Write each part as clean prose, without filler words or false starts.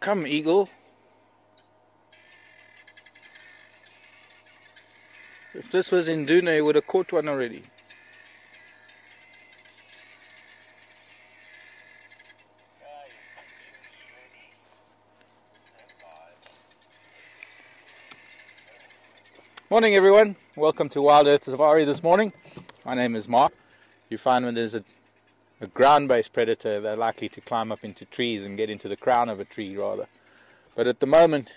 Come, eagle. If this was in Dune, you would have caught one already. Morning everyone, welcome to Wild Earth Safari this morning. My name is Mark. You find when there's a ground-based predator, they're likely to climb up into trees and get into the crown of a tree rather. But at the moment,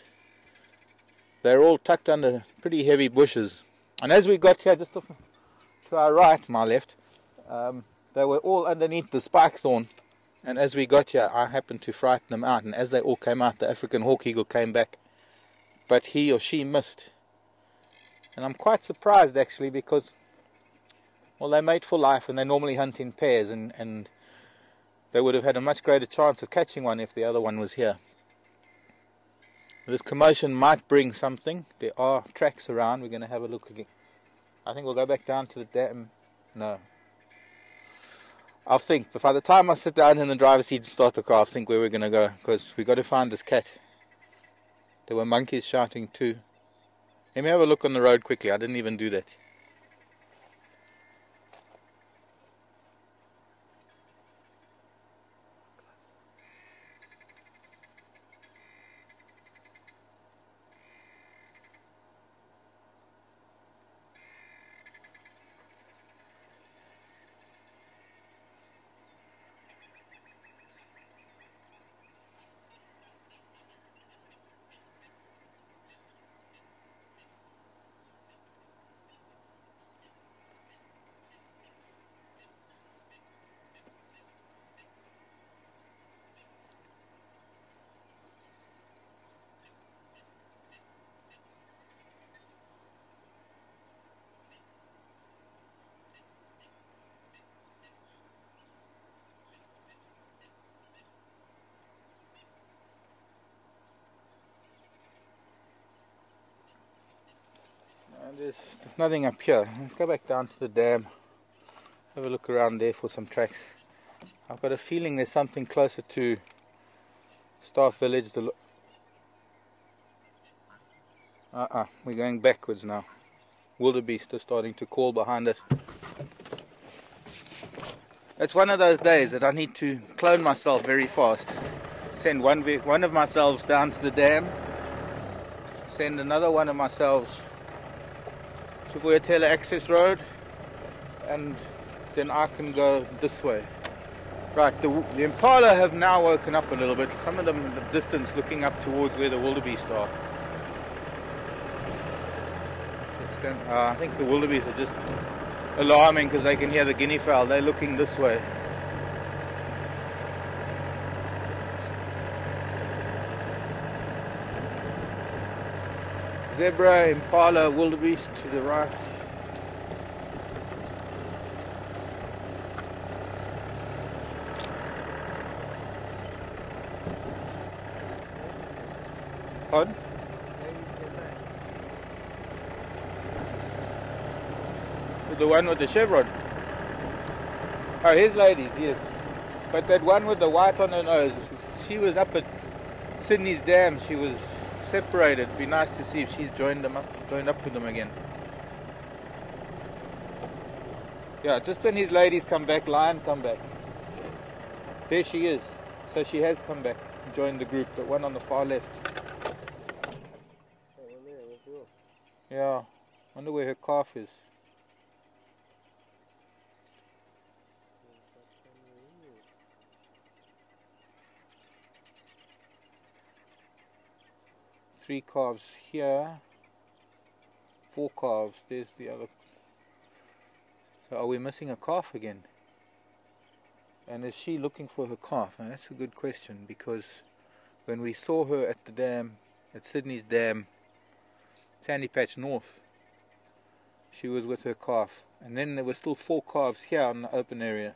they're all tucked under pretty heavy bushes. And as we got here, just to our right, my left, they were all underneath the spike thorn. And as we got here, I happened to frighten them out. And as they all came out, the African hawk eagle came back. But he or she missed. And I'm quite surprised actually because, well, they mate for life and they normally hunt in pairs, and they would have had a much greater chance of catching one if the other one was here. This commotion might bring something. There are tracks around. We're going to have a look again. I think we'll go back down to the dam. No. I'll think. But by the time I sit down in the driver's seat and start the car, I'll think where we're going to go, because we've got to find this cat. There were monkeys shouting too. Let me have a look on the road quickly. I didn't even do that. There's nothing up here. Let's go back down to the dam. Have a look around there for some tracks. I've got a feeling there's something closer to Staff Village. We're going backwards now. Wildebeest are starting to call behind us. It's one of those days that I need to clone myself very fast. Send one of myself down to the dam. Send another one of myself to Vuyatela access road, and then I can go this way. Right, the impala have now woken up a little bit. Some of them in the distance looking up towards where the wildebeest are. I think the wildebeest are just alarming because they can hear the guinea fowl. They're looking this way. Zebra, impala, wildebeest to the right. Pardon? The one with the chevron. Oh, his ladies, yes. But that one with the white on her nose, she was up at Sydney's dam. She was separated. It'd be nice to see if she's joined up with them again. Yeah, just when his ladies come back, lion come back. There she is. So she has come back and joined the group, the one on the far left. Yeah, wonder where her calf is. Three calves here, 4 calves, there's the other. So are we missing a calf again? And is she looking for her calf? Now that's a good question, because when we saw her at the dam, at Sydney's dam, Sandy Patch North, she was with her calf. And then there were still 4 calves here in the open area.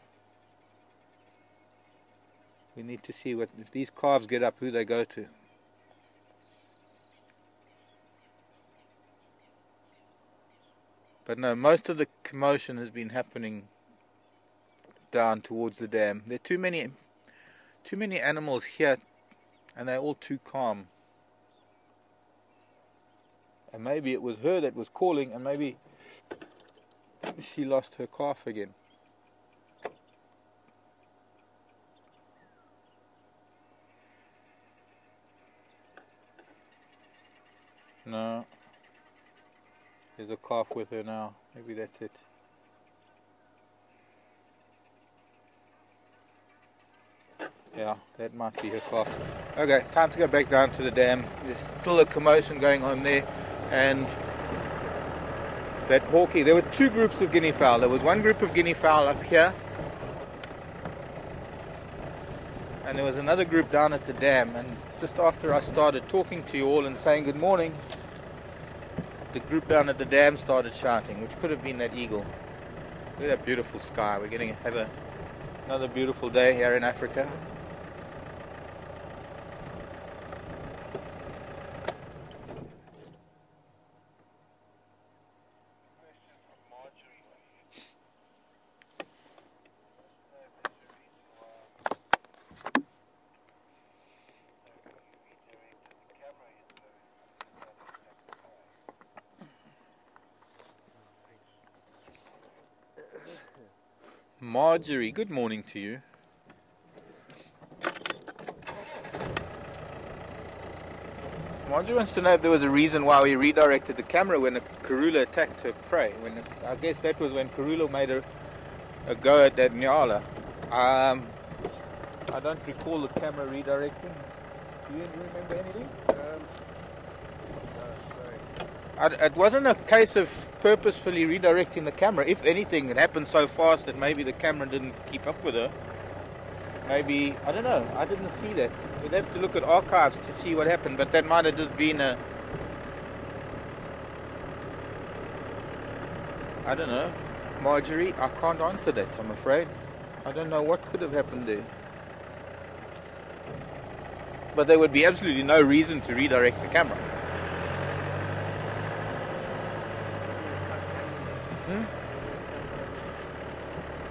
We need to see if these calves get up, who they go to. But no, most of the commotion has been happening down towards the dam. There are too many animals here and they're all too calm. And maybe it was her that was calling, and maybe she lost her calf again. No. There's a calf with her now. Maybe that's it. Yeah, that might be her calf. Okay, time to go back down to the dam. There's still a commotion going on there. And that hawkie, there were two groups of guinea fowl. There was one group of guinea fowl up here, and there was another group down at the dam. And just after I started talking to you all and saying good morning, the group down at the dam started shouting, which could have been that eagle. Look at that beautiful sky. We're going to have another beautiful day here in Africa. Marjorie, good morning to you. Marjorie wants to know if there was a reason why we redirected the camera when a Karula attacked her prey. I guess that was when Karula made a go at that Nyala. I don't recall the camera redirecting. Do you remember anything? It wasn't a case of purposefully redirecting the camera. If anything, it happened so fast that maybe the camera didn't keep up with her. Maybe, I don't know, I didn't see that. We'd have to look at archives to see what happened, but that might have just been I don't know. Marjorie, I can't answer that, I'm afraid. I don't know what could have happened there. But there would be absolutely no reason to redirect the camera.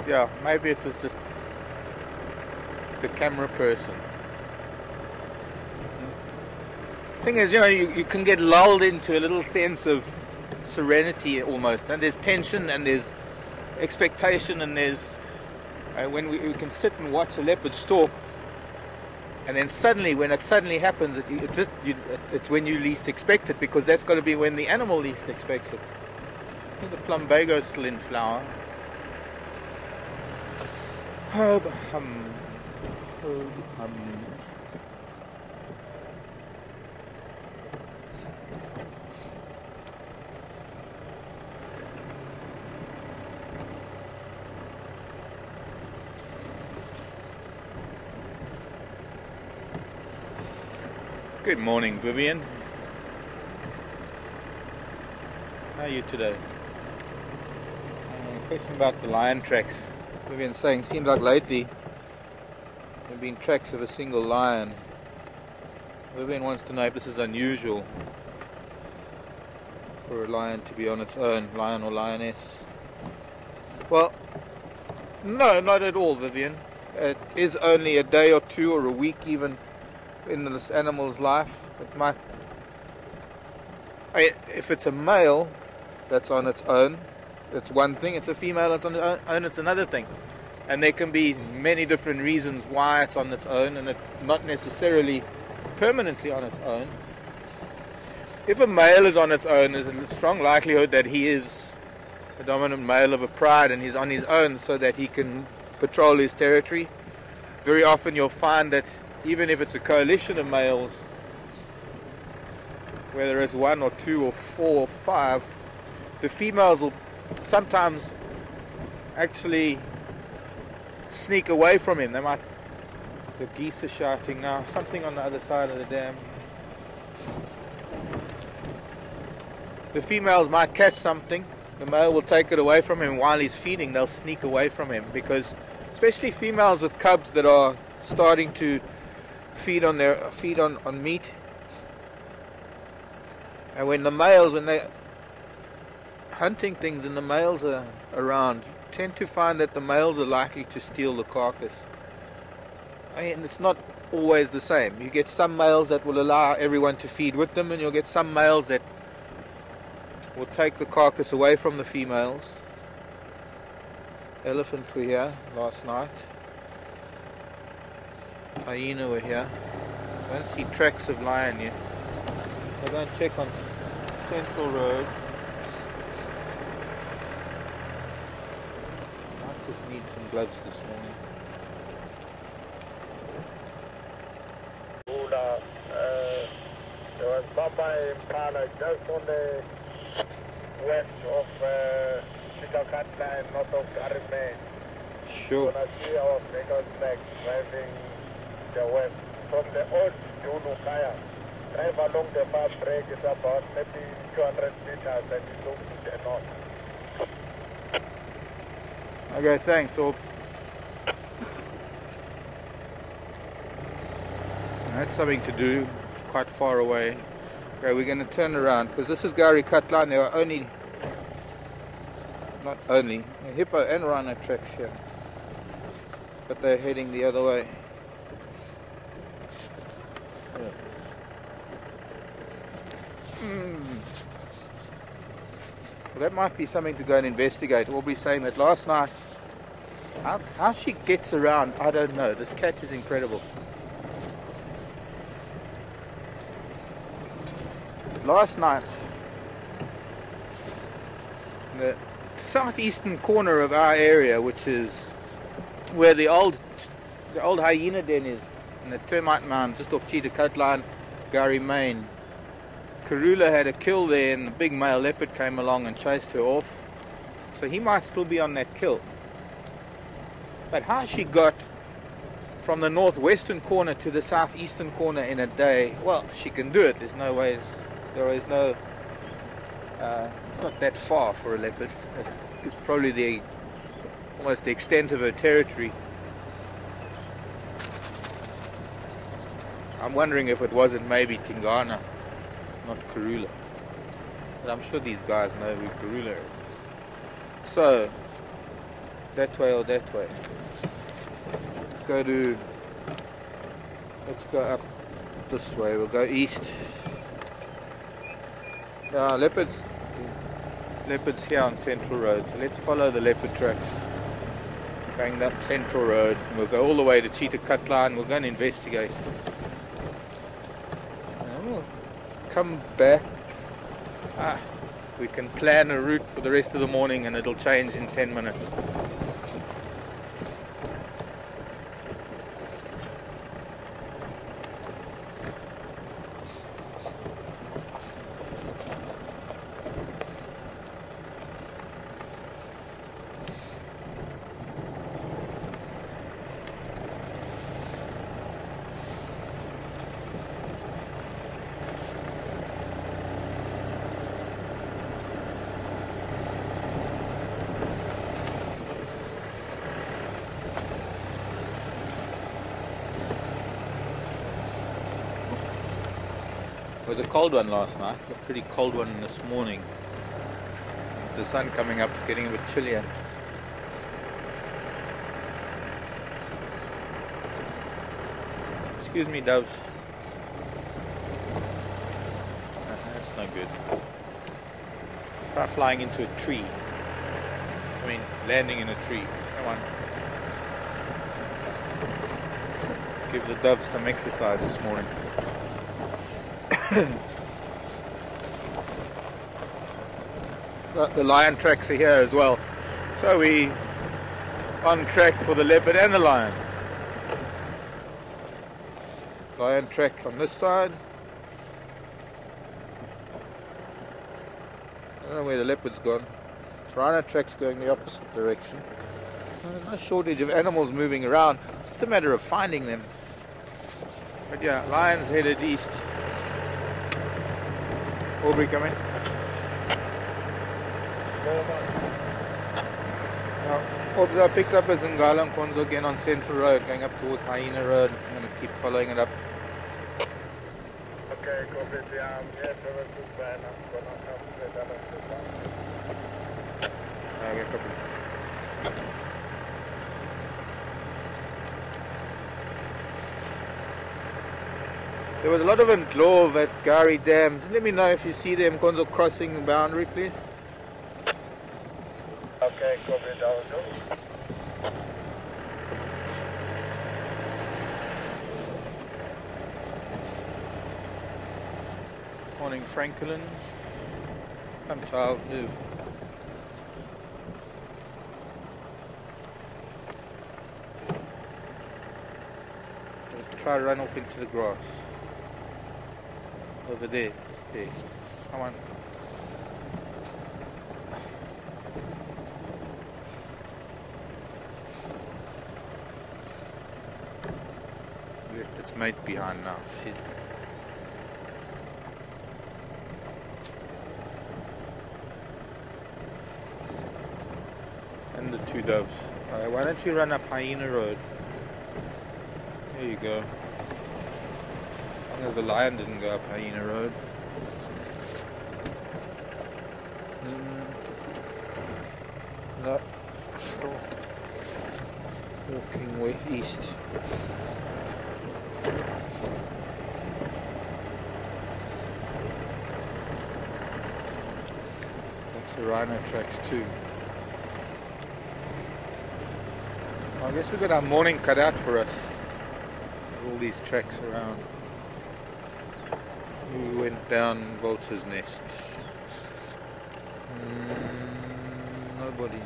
Yeah, maybe it was just the camera person. Thing is, you can get lulled into a little sense of serenity almost, and there's tension and there's expectation, and there's when we can sit and watch a leopard stalk, and then suddenly, when it suddenly happens, it's when you least expect it, because that's got to be when the animal least expects it. I think the plumbago is still in flower. Good morning, Vivian. How are you today? Question about the lion tracks. Vivian's saying, seems like lately there have been tracks of a single lion. Vivian wants to know if this is unusual for a lion to be on its own, lion or lioness. Well, no, not at all, Vivian. It is only a day or two or a week even in this animal's life. It might, if it's a male that's on its own, it's one thing. It's a female that's on its own, it's another thing. And there can be many different reasons why it's on its own, and it's not necessarily permanently on its own. If a male is on its own, there's a strong likelihood that he is a dominant male of a pride and he's on his own so that he can patrol his territory. Very often you'll find that even if it's a coalition of males, whether it's one or two or four or five, the females will sometimes actually sneak away from him. The geese are shouting now, something on the other side of the dam. The females might catch something, the male will take it away from him while he's feeding. They'll sneak away from him, because especially females with cubs that are starting to feed on meat, and when they're hunting things and the males are around, tend to find that the males are likely to steal the carcass. I mean, it's not always the same. You get some males that will allow everyone to feed with them, and you'll get some males that will take the carcass away from the females. Elephant were here last night. Hyena were here. I don't see tracks of lion yet. I'll go and check on Central Road. I just need some gloves this morning. There was Baba Impala just on the west of Chitakatla and north of Arime. Sure. When I see our Vegas flag driving the west from the old Julu Kaya, drive along the far break is about maybe 200 meters and you look to the north. Okay, thanks. So that's something to do. It's quite far away. Okay, we're going to turn around because this is Gari Katlan. There are not only hippo and rhino tracks here, but they're heading the other way. Well, that might be something to go and investigate. Aubrey's saying that last night. How she gets around, I don't know. This cat is incredible. Last night, the southeastern corner of our area, which is where the old hyena den is, and the termite mound just off Chitakatla, Gari Main. Karula had a kill there, and the big male leopard came along and chased her off. So he might still be on that kill. But how she got from the northwestern corner to the southeastern corner in a day, well, she can do it. There's no ways. There is no. It's not that far for a leopard. It's probably almost the extent of her territory. I'm wondering if it wasn't maybe Tingana, not Karula. But I'm sure these guys know who Karula is. So, that way or that way. Let's go up this way. We'll go east. Leopards here on Central Road. So let's follow the leopard tracks. Going up Central Road. We'll go all the way to Chitakatla and we'll go and investigate. And we'll come back. We can plan a route for the rest of the morning and it'll change in 10 minutes. It was a cold one last night, a pretty cold one this morning. The sun coming up is getting a bit chillier. Excuse me, doves. That's no good. Try flying into a tree. I mean, landing in a tree. Come on. Give the doves some exercise this morning. The lion tracks are here as well, so we on track for the leopard and the lion. Lion track on this side. I don't know where the leopard's gone. Rhino track's going the opposite direction. There's no shortage of animals moving around. It's just a matter of finding them. But yeah, lion's headed east. Aubrey, come in. Aubrey, I picked up a Zingala and Konzo again on Central Road, going up towards Hyena Road. I'm going to keep following it up. Okay, copy. I'm here to the plan. I'm going to come to the other. Okay, copy. There was a lot of Ndlov at Gari Dam. Just let me know if you see them Konzo crossing the boundary, please. Okay, copy down. Morning, Franklin. Come, child, move. Just try to run off into the grass. Over there. There. Come on. Left its mate behind now. Shit. And the two doves. Alright, why don't you run up Hyena Road? There you go. As long as the lion didn't go up Hyena Road. No. Still walking way east. That's the rhino tracks too. I guess we've got our morning cut out for us. All these tracks around. We went down Vulture's Nest. Nobody.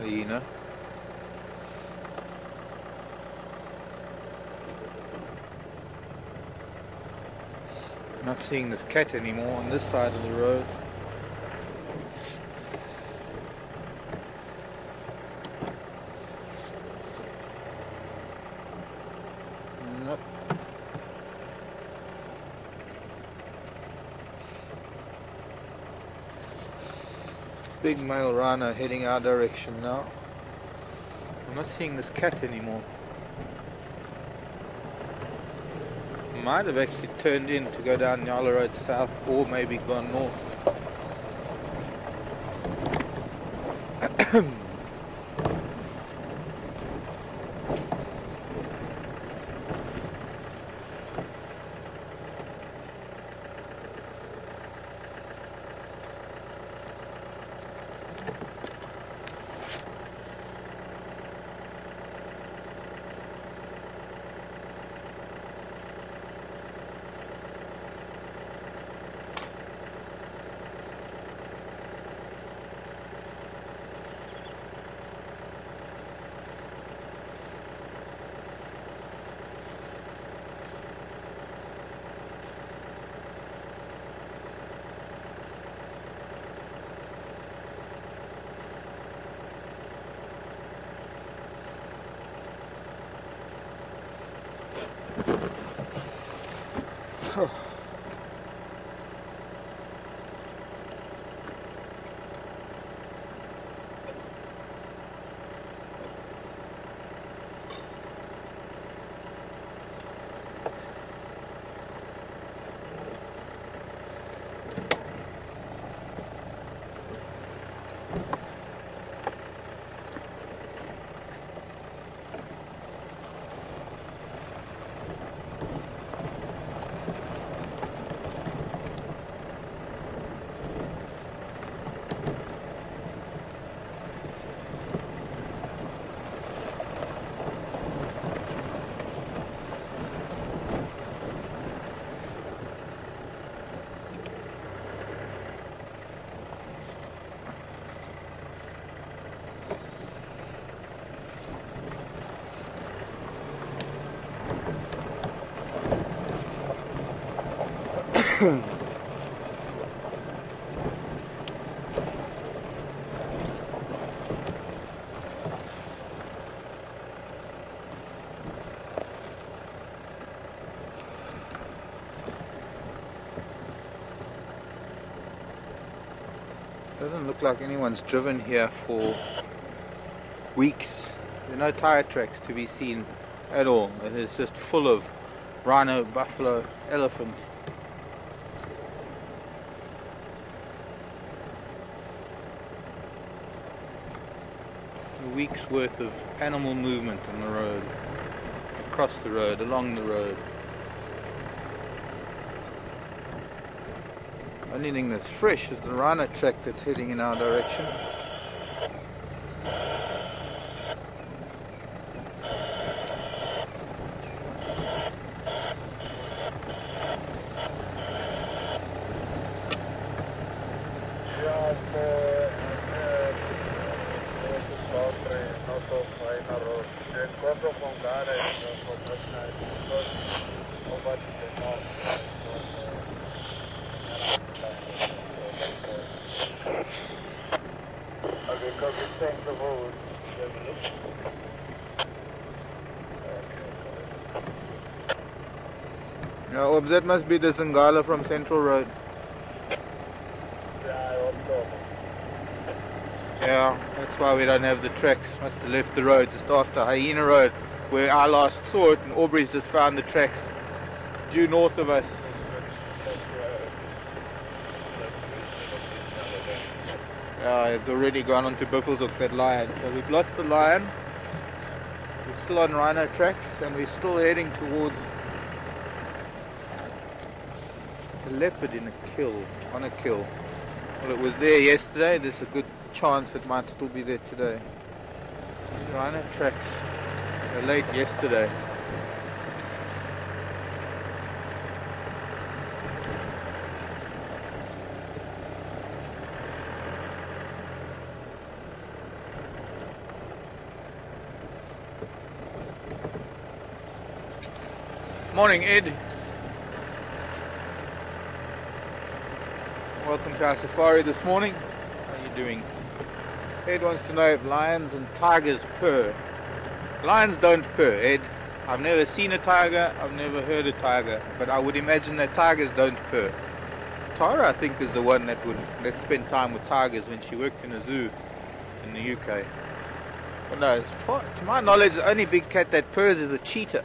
Hyena. Not seeing this cat anymore on this side of the road. Nope. Big male rhino heading our direction now. I'm not seeing this cat anymore. Might have actually turned in to go down Nyala Road south, or maybe gone north. Doesn't look like anyone's driven here for weeks. There are no tire tracks to be seen at all. It is just full of rhino, buffalo, elephant. A week's worth of animal movement on the road, across the road, along the road. Only thing that's fresh is the rhino track that's heading in our direction. Yeah, that must be the Zingala from Central Road. Yeah, that's why we don't have the tracks. Must have left the road just after Hyena Road, where I last saw it, and Aubrey's just found the tracks due north of us. Yeah, it's already gone onto Buffelshoek, that lion. So we've lost the lion. We're still on rhino tracks, and we're still heading towards the leopard in a kill, on a kill. Well, it was there yesterday. There's a good chance it might still be there today. Rhino tracks were late yesterday. Morning, Ed. Welcome to our safari this morning. How are you doing? Ed wants to know if lions and tigers purr. Lions don't purr, Ed. I've never seen a tiger, I've never heard a tiger, but I would imagine that tigers don't purr. Tara, I think, is the one that spent time with tigers when she worked in a zoo in the UK. But no, to my knowledge, the only big cat that purrs is a cheetah.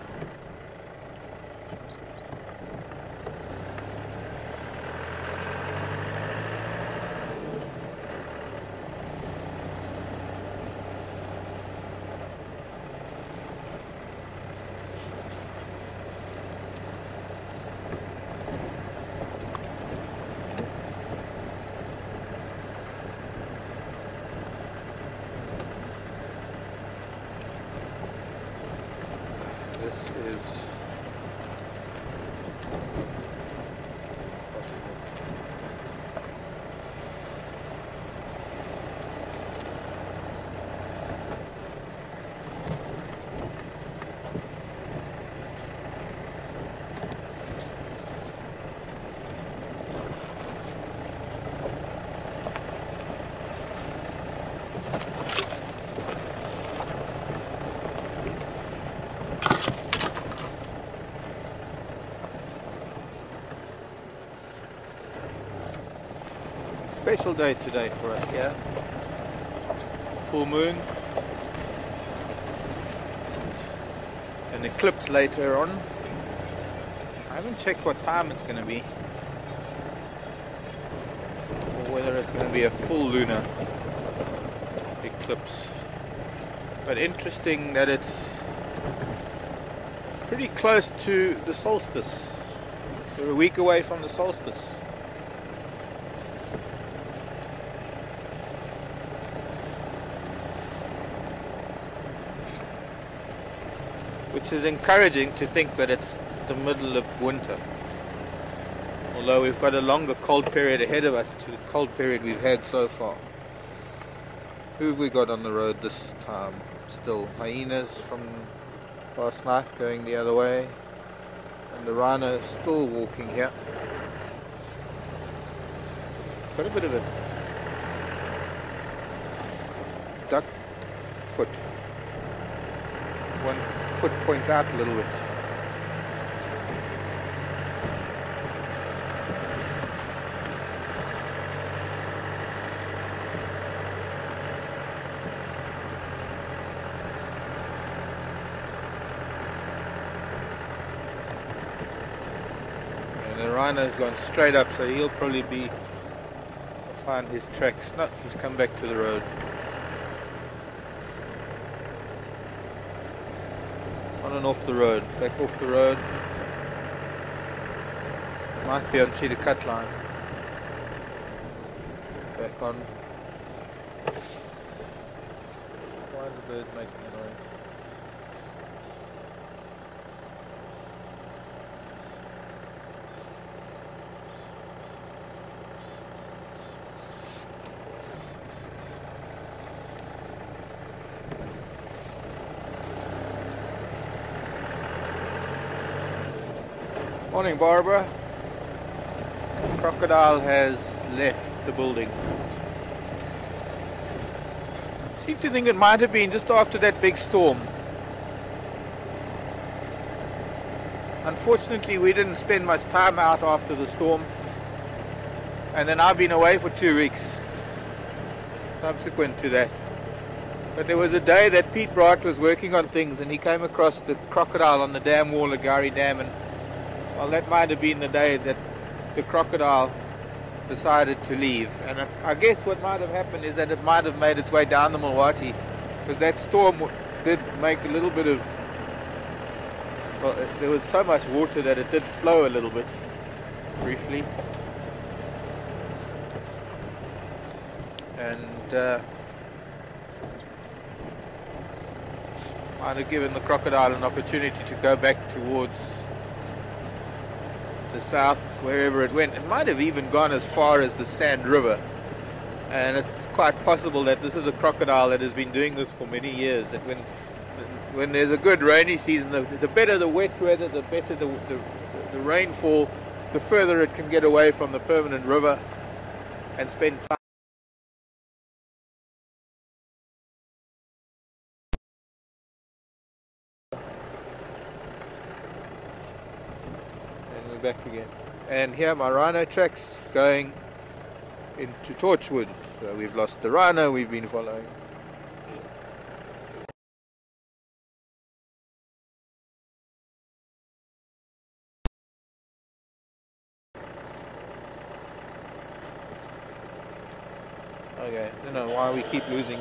Special day today for us, yeah. Full moon. An eclipse later on. I haven't checked what time it's going to be, or whether it's going to be a full lunar eclipse. But interesting that it's pretty close to the solstice. We're a week away from the solstice. Which is encouraging to think that it's the middle of winter. Although we've got a longer cold period ahead of us to the cold period we've had so far. Who have we got on the road this time? Still hyenas from last night going the other way. And the rhino is still walking here. Got a bit of a duck foot. One foot points out a little bit. And the rhino's gone straight up, so he'll probably find his tracks. No, he's come back to the road. On and off the road, back off the road. Might be on Cedar Cut line. Back on. Why is the bird making a noise? Morning, Barbara. Crocodile has left the building. Seem to think it might have been just after that big storm. Unfortunately, we didn't spend much time out after the storm, and then I've been away for 2 weeks subsequent to that. But there was a day that Pete Bright was working on things, and he came across the crocodile on the dam wall at Gowrie Dam, and well, that might have been the day that the crocodile decided to leave. And I guess what might have happened is that it might have made its way down the Mulwati, because that storm did make a little bit of, well, there was so much water that it did flow a little bit briefly. And might have given the crocodile an opportunity to go back towards the south, wherever it went. It might have even gone as far as the Sand River, and it's quite possible that this is a crocodile that has been doing this for many years, that when there's a good rainy season, the better the wet weather, the better the rainfall, the further it can get away from the permanent river and spend time. Back again, and here my rhino tracks going into Torchwood. So we've lost the rhino we've been following. Okay, I don't know why we keep losing.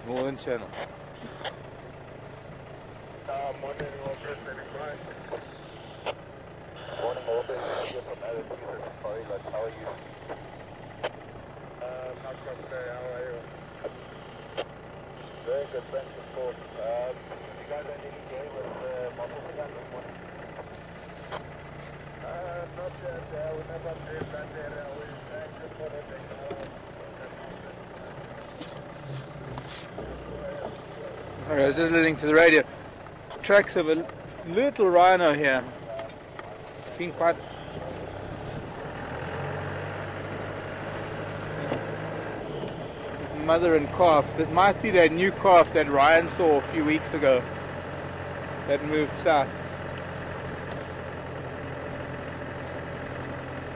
Northern Channel. Morning, Walker, standing by. Morning, Walker, here from Arizona. Sorry, how are you? Not from there, how are you? Very good, thanks for support. You guys are any game with Mopelika this morning? Not yet, we never did that area. We actually put it in Alright, I was just listening to the radio. Tracks of a little rhino here. Been quite mother and calf. This might be that new calf that Ryan saw a few weeks ago that moved south.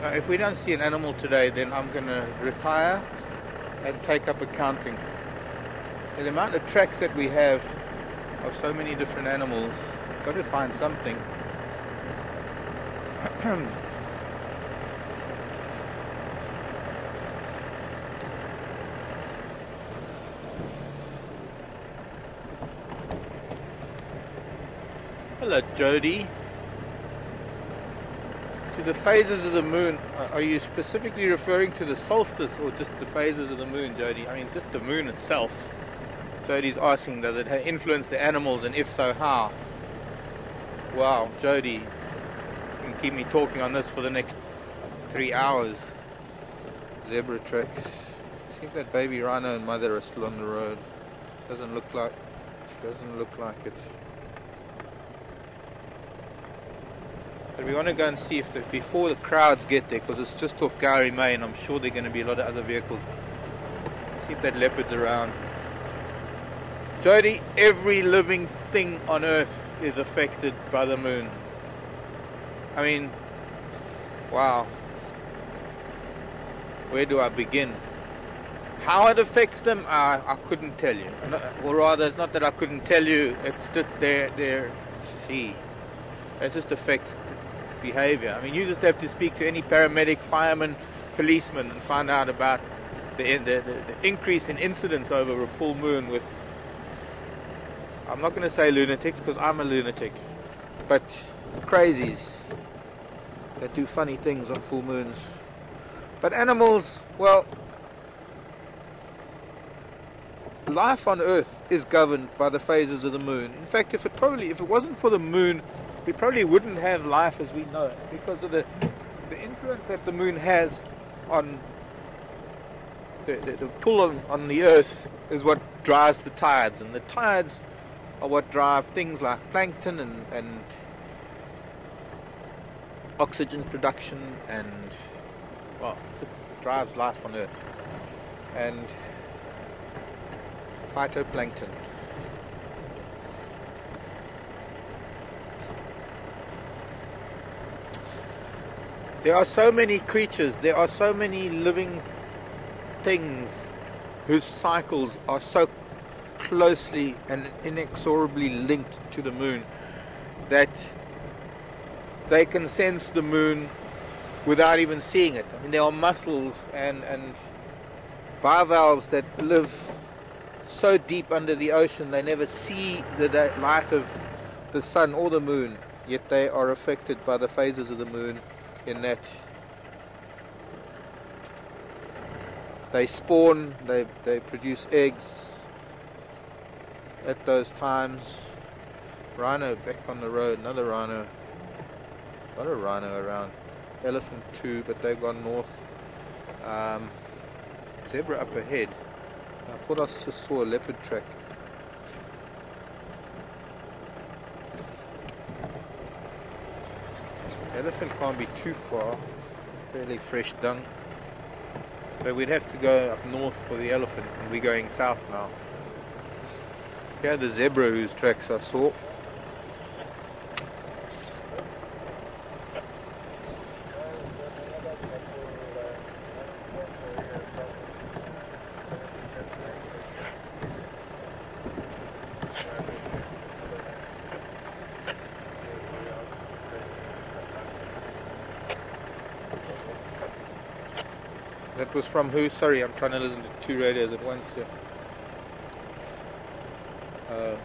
Now, if we don't see an animal today, then I'm going to retire and take up accounting. The amount of tracks that we have of so many different animals, got to find something. Hello, Jody. To the phases of the moon, are you specifically referring to the solstice or just the phases of the moon, Jody? I mean, just the moon itself. Jody's asking, does it influence the animals, and if so, how? Wow, Jody, you can keep me talking on this for the next 3 hours. Zebra tracks. See if that baby rhino and mother are still on the road. Doesn't look like it. But we want to go and see if before the crowds get there, because it's just off Gowrie Main. I'm sure there are going to be a lot of other vehicles. See if that leopard's around. Jody, every living thing on Earth is affected by the moon. I mean, wow. Where do I begin? How it affects them, I couldn't tell you. Or rather, it's not that I couldn't tell you. It's just it just affects behavior. I mean, you just have to speak to any paramedic, fireman, policeman, and find out about the increase in incidents over a full moon with, I'm not going to say lunatics because I'm a lunatic, but crazies that do funny things on full moons. But animals, well, life on Earth is governed by the phases of the moon. In fact, if it wasn't for the moon, we probably wouldn't have life as we know it, because of the influence that the moon has on the pull on the Earth is what drives the tides, and the tides are what drive things like plankton and oxygen production, and well, it just drives life on Earth, and phytoplankton. There are so many creatures, there are so many living things whose cycles are so closely and inexorably linked to the moon that they can sense the moon without even seeing it. I mean, there are mussels and bivalves that live so deep under the ocean they never see the light of the sun or the moon, yet they are affected by the phases of the moon, in that they spawn, they produce eggs at those times. Rhino back on the road, another rhino. Got a rhino around. Elephant too, but they've gone north. Zebra up ahead. I thought I just saw a leopard track. Elephant can't be too far. Fairly fresh dung. But we'd have to go up north for the elephant, and we're going south now. Here the zebra whose tracks I saw. That was from who? Sorry, I'm trying to listen to two radios at once here.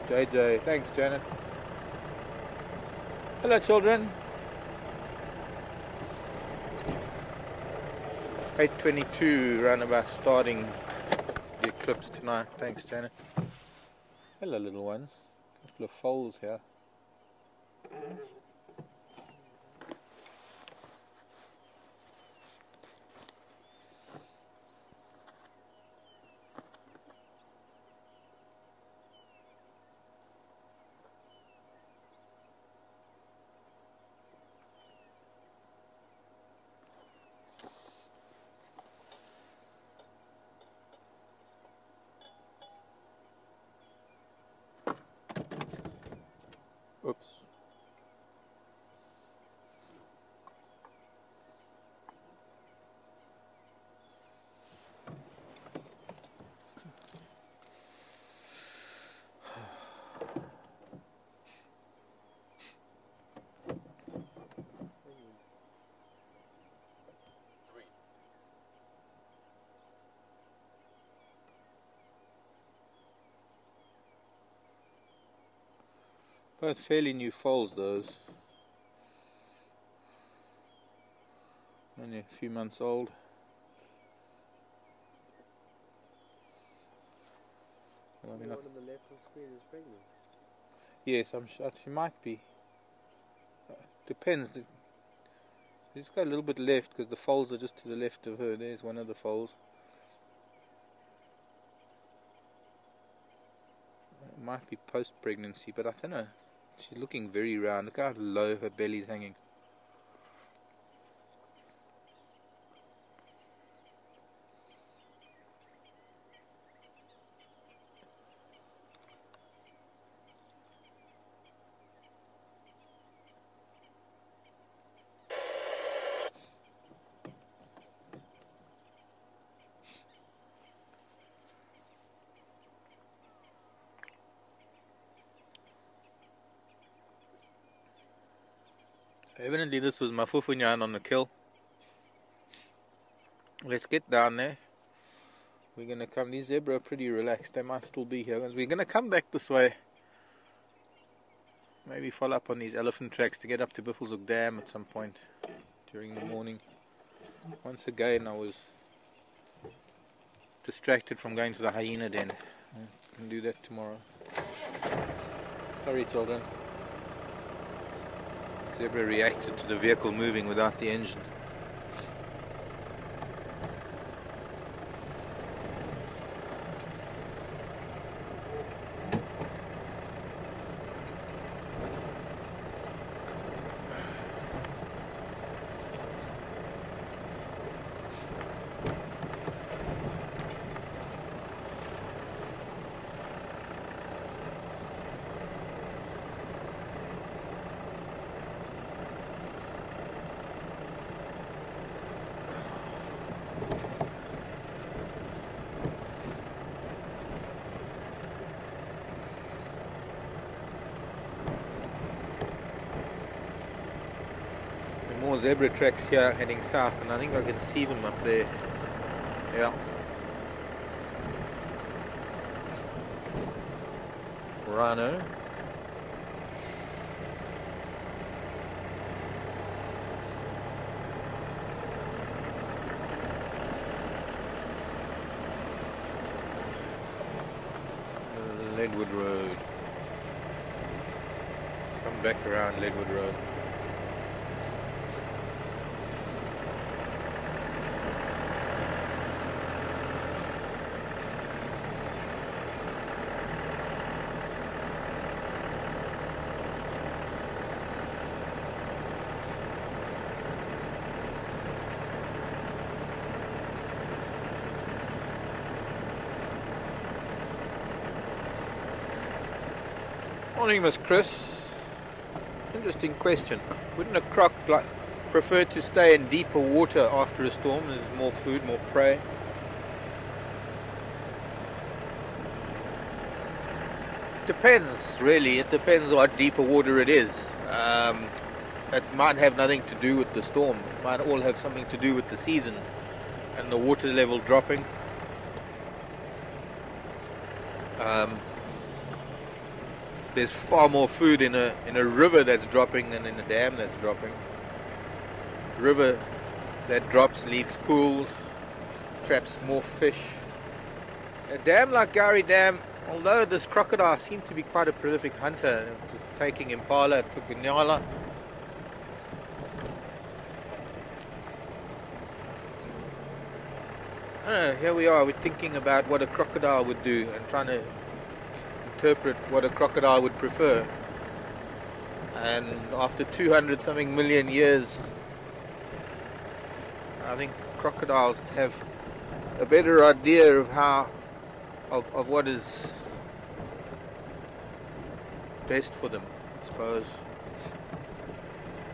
JJ. Thanks, Janet. Hello, children. 8:22 roundabout starting the eclipse tonight. Thanks, Janet. Hello, little ones. A couple of foals here. Oops. Both fairly new foals, those. Only a few months old. Well, The one on the left of the screen is pregnant. Yes, I'm sure she might be. Depends. She's got a little bit left because the foals are just to the left of her. There's one of the foals. It might be post-pregnancy, but I don't know. She's looking very round. Look how low her belly's hanging. Evidently this was Mafufunyan on the kill. Let's get down there. We're going to come, these zebra are pretty relaxed, they might still be here. We're going to come back this way. Maybe follow up on these elephant tracks to get up to Buffelshoek Dam at some point during the morning. Once again I was distracted from going to the hyena den. I can do that tomorrow. Sorry children. Zebra reacted to the vehicle moving without the engine. More zebra tracks here heading south, and I think I can see them up there. Yeah. Rhino. Leadwood Road. Come back around Leadwood Road. Morning, Miss Chris. Interesting question. Wouldn't a croc prefer to stay in deeper water after a storm? There's more food, more prey. Depends, really. It depends what deeper water it is. It might have nothing to do with the storm. It might all have something to do with the season and the water level dropping. There's far more food in a river that's dropping than in a dam that's dropping. River that drops leaves pools, traps more fish. A dam like Gowrie Dam, although this crocodile seemed to be quite a prolific hunter, just taking impala, took inyala. I don't know, here we are, we're thinking about what a crocodile would do and trying to interpret what a crocodile would prefer. And after 200 something million years, I think crocodiles have a better idea of of what is best for them, I suppose,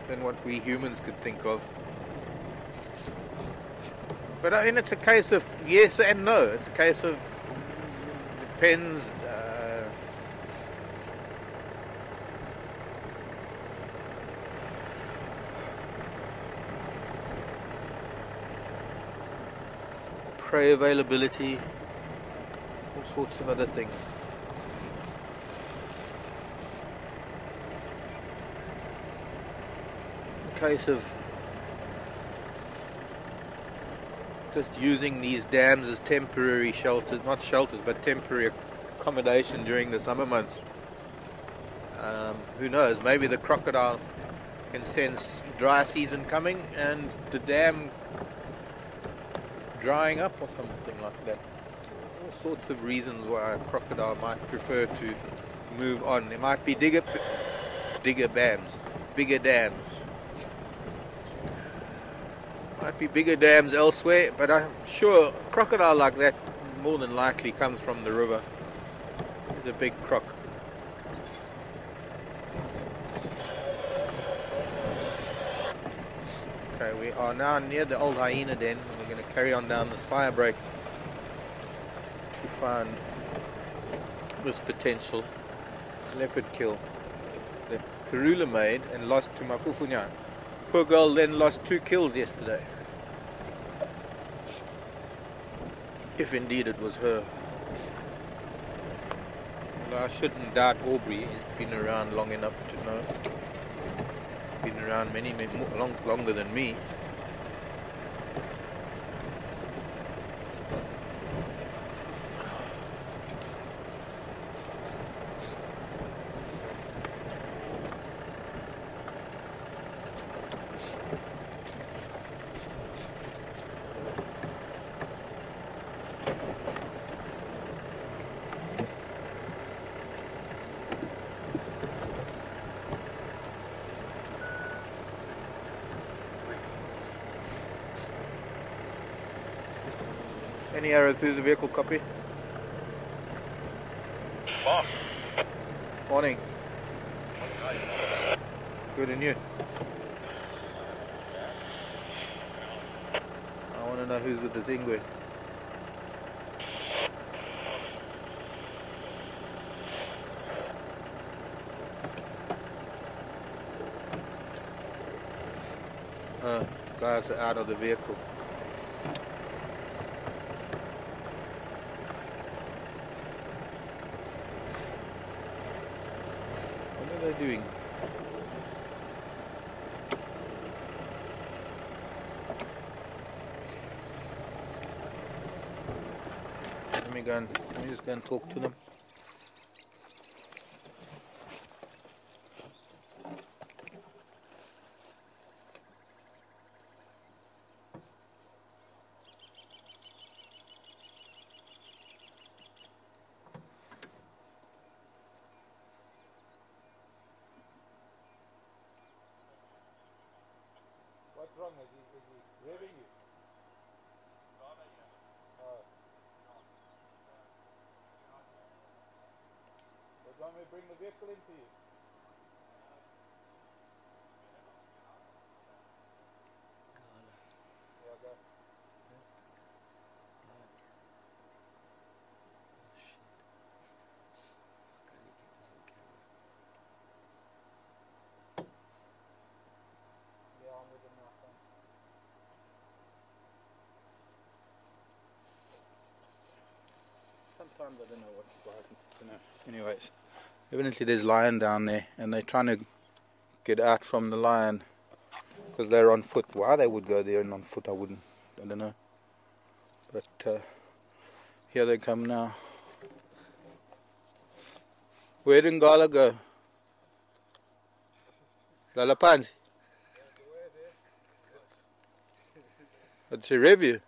than what we humans could think of. But I mean, it's a case of yes and no. It's a case of depends. Prey availability, all sorts of other things. In case of just using these dams as temporary shelters, not shelters, but temporary accommodation during the summer months. Who knows, maybe the crocodile can sense dry season coming and the dam drying up or something like that. All sorts of reasons why a crocodile might prefer to move on. There might be bigger dams. Might be bigger dams elsewhere, but I'm sure a crocodile like that more than likely comes from the river. It's a big croc. Okay, we are now near the old hyena den. We're going to carry on down this fire break to find this potential leopard kill that Karula made and lost to Mafufunyan. Poor girl then lost 2 kills yesterday. If indeed it was her. Well, I shouldn't doubt Aubrey. He's been around long enough to know. Been around longer than me. Any arrow through the vehicle, copy? Mark. Morning. Good, and you? I want to know who's with the Zingwe. Guys are out of the vehicle. What are they doing? Let me just go and talk to them. What's wrong? Is he revving you? Oh. Well, do you want me to bring the vehicle into you? Yeah, go. Yeah, I'm with him now. Thanks. Sometimes I don't know what's going. Anyways, evidently there's lion down there, and they're trying to get out from the lion because they're on foot. Why they would go there and on foot, I don't know. But here they come now. Where did Ngala go? Lalapanzi. What's your review?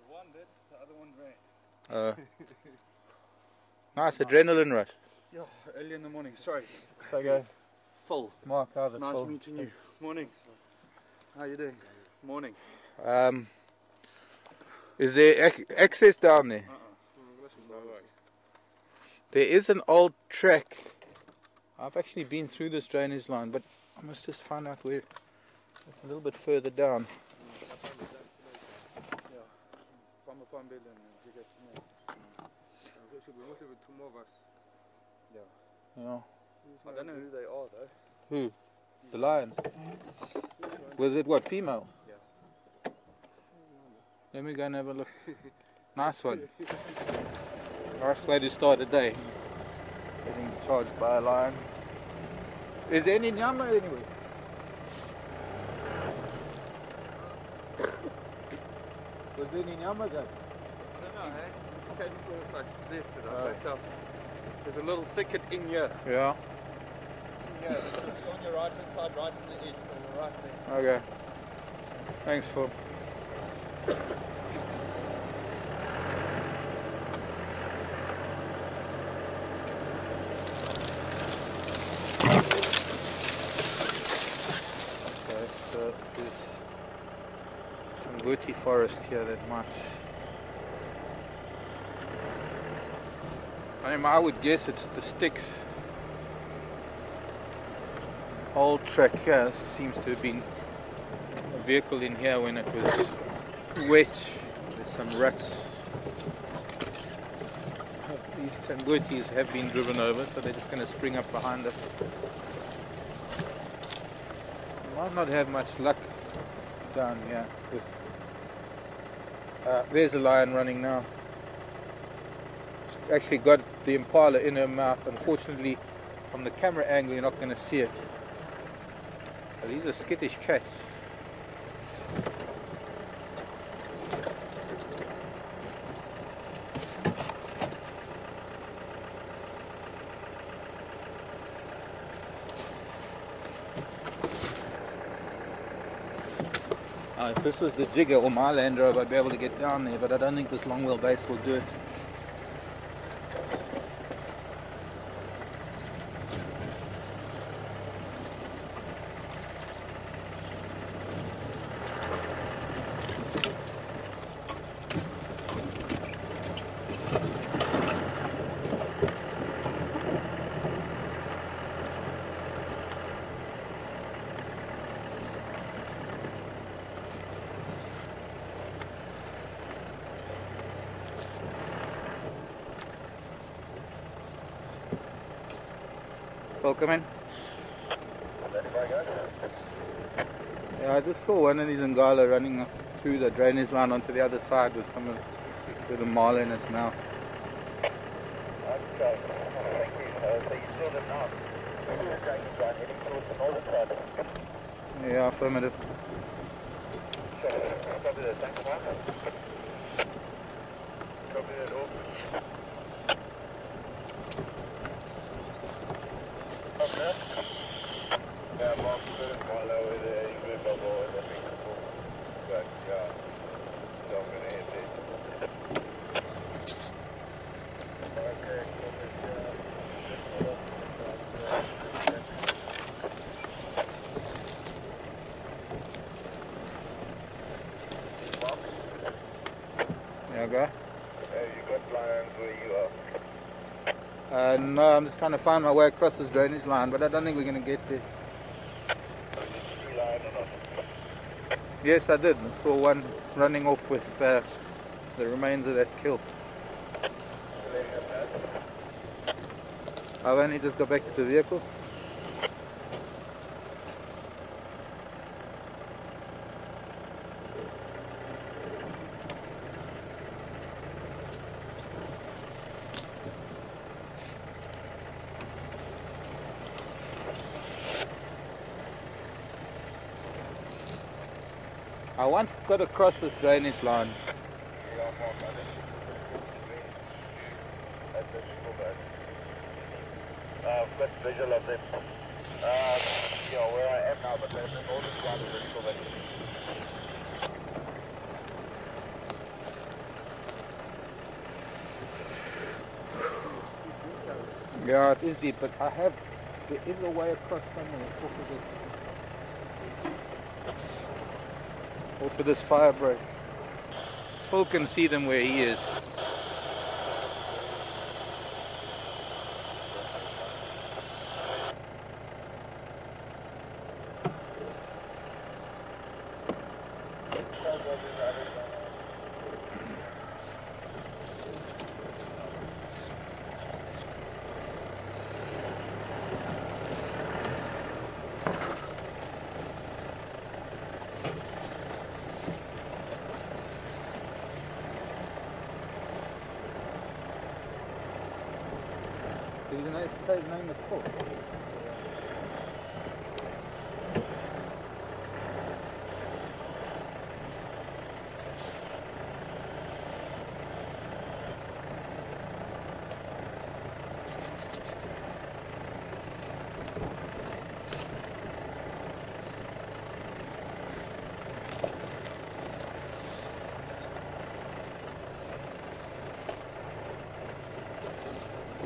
One did, the other one ran. Nice adrenaline rush. Yeah, early in the morning. Sorry. Okay. Phil. Mark, how's it? Nice Phil? meeting you. Morning. How you doing? Morning. Is there access down there? No way. There is an old track. I've actually been through this drainage line, but I must just find out where. It's a little bit further down. Yeah. From a pump building, you get to know. We must have 2 more of us. Yeah. Yeah. I don't know who they are though. Who? The lion. Was it what, female? Yeah. Let me go and have a look. Nice one. Nice way to start the day. Getting charged by a lion. Is there any nyama anyway? Was there any nyama there? I don't know, hey? Okay, before it's like left it. I backed up. There's a little thicket in here. Yeah. Yeah, it's on your right hand side, right on the edge. They were right there. Okay. Thanks, Phil. Okay, so there's Tambuti forest here that much. I would guess it's the Styx. Old track here seems to have been a vehicle in here when it was wet. There's some ruts. These Tambutis have been driven over, so they're just going to spring up behind us. Might not have much luck down here. There's a lion running now. Actually got the impala in her mouth. Unfortunately, from the camera angle, you're not going to see it. But these are skittish cats. If this was the Jigger or my Land Rover, I'd be able to get down there, but I don't think this long wheelbase will do it. Come in. Yeah, I just saw one of these Ngala running through the drainage line onto the other side with with a marlin in its mouth. Okay, thank you. So you saw them now. The drainage line heading towards the northern side. Yeah, affirmative. Copy that, thanks, Mark. Copy that, all. Okay. Yeah, Mark, couldn't follow with the English bubble and the finger ball. But, yeah, so I'm going to hit it. Okay, Yeah, okay. you got lions where you are. No, I'm just trying to find my way across this drainage line, but I don't think we're going to get there. Yes, I did. I saw one running off with the remains of that kill. I've only just got back to the vehicle. I once got across this drainage line. I've got visual of them. Yeah, where I am now, but there's an older one of the Sylvan. Yeah, it is deep, but there is a way across somewhere off of this fire break. Phil can see them where he is. His name is Phil.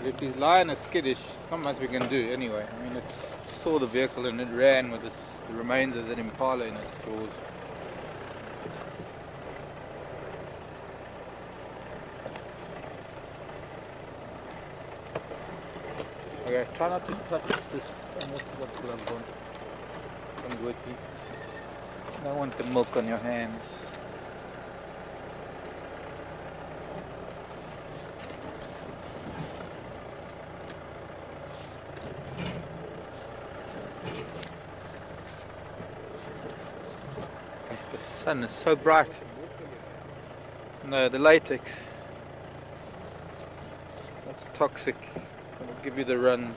But if he's lying is skittish, there's not much we can do anyway. I mean, it saw the vehicle and it ran with the remains of that Impala in its jaws. Okay, try not to touch this unless you've got gloves on. Don't work. You don't want the milk on your hands. The sun is so bright. No, the latex. That's toxic. It'll give you the runs.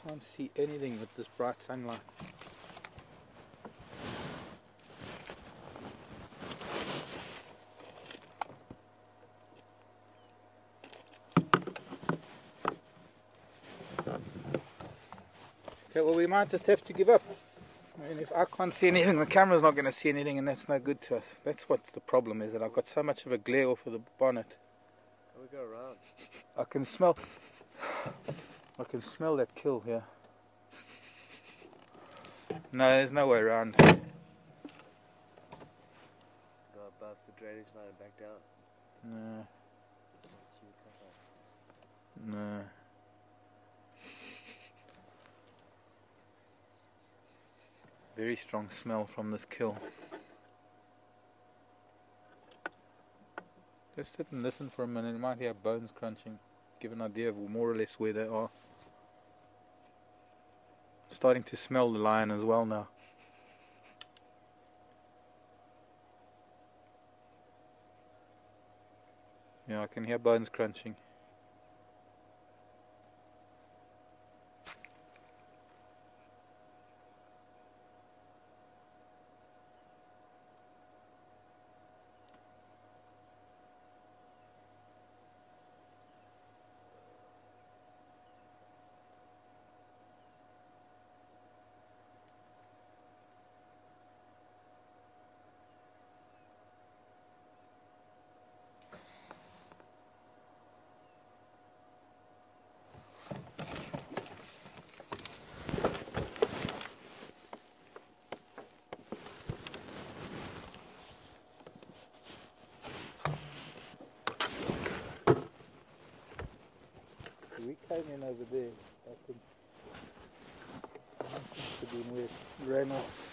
Can't see anything with this bright sunlight. Okay, well, we might just have to give up. I mean, if I can't see anything, the camera's not going to see anything, and that's no good to us. That's what's the problem, is that I've got so much of a glare off of the bonnet. Can we go around? I can smell that kill here. No, there's no way around. Go above the drainage line and back down. No. No. Very strong smell from this kill. Just sit and listen for a minute. You might hear bones crunching. Give an idea of more or less where they are. Starting to smell the lion as well now. Yeah, I can hear bones crunching. We came in over there, I think. Must have been where it ran off.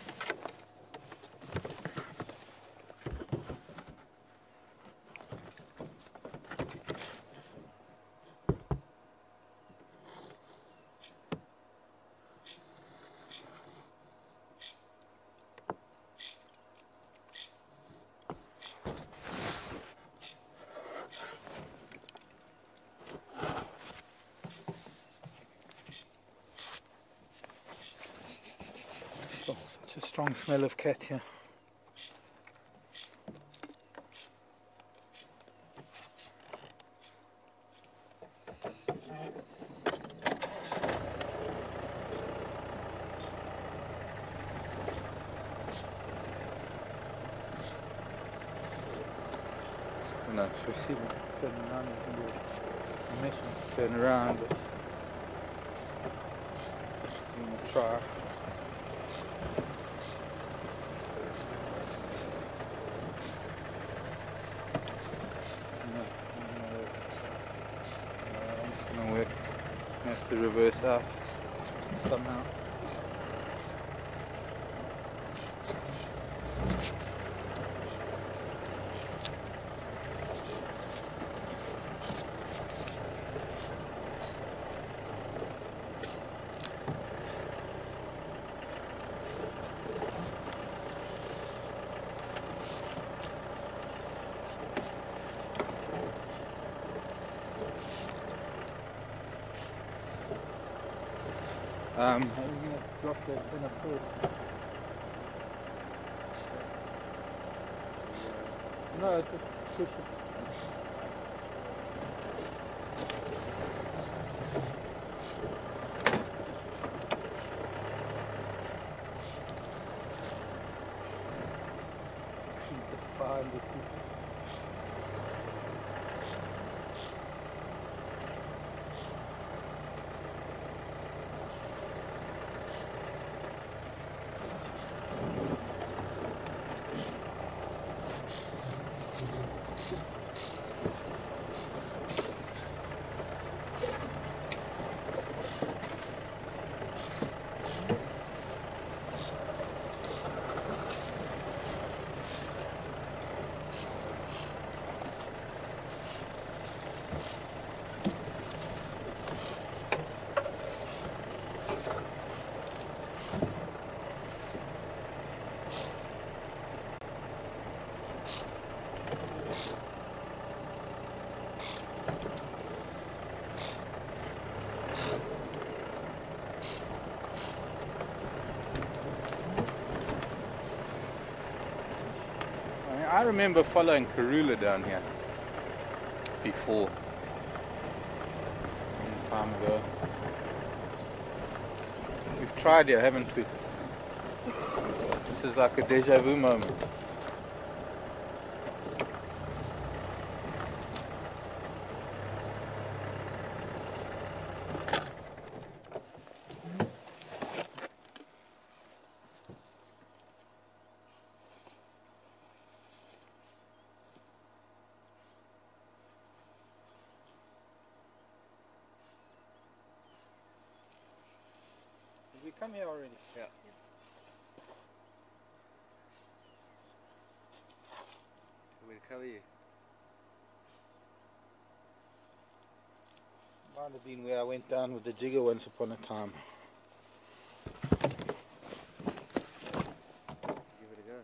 Such a strong smell of cat here. No, so see them turning around, you can do a mission to turn around, but I'm going to try. I have to reverse out somehow. I'm going to drop that in a foot. No, just push it. I remember following Karula down here before, some time ago. We've tried here, haven't we? This is like a deja vu moment. Did we come here already? Yeah. I'm going to cover you. Might have been where I went down with the jigger once upon a time. Give it a go.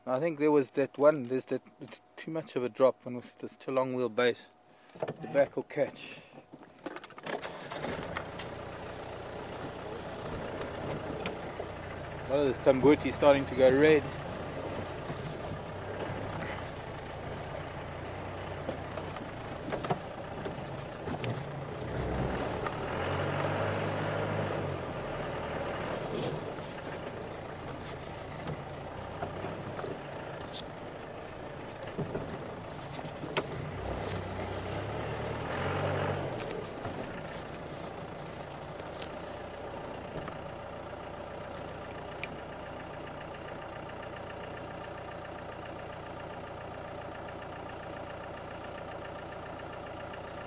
I think there was that one, it's too much of a drop and it's such a long wheelbase. The back will catch. Well, this Tambuti is starting to go red.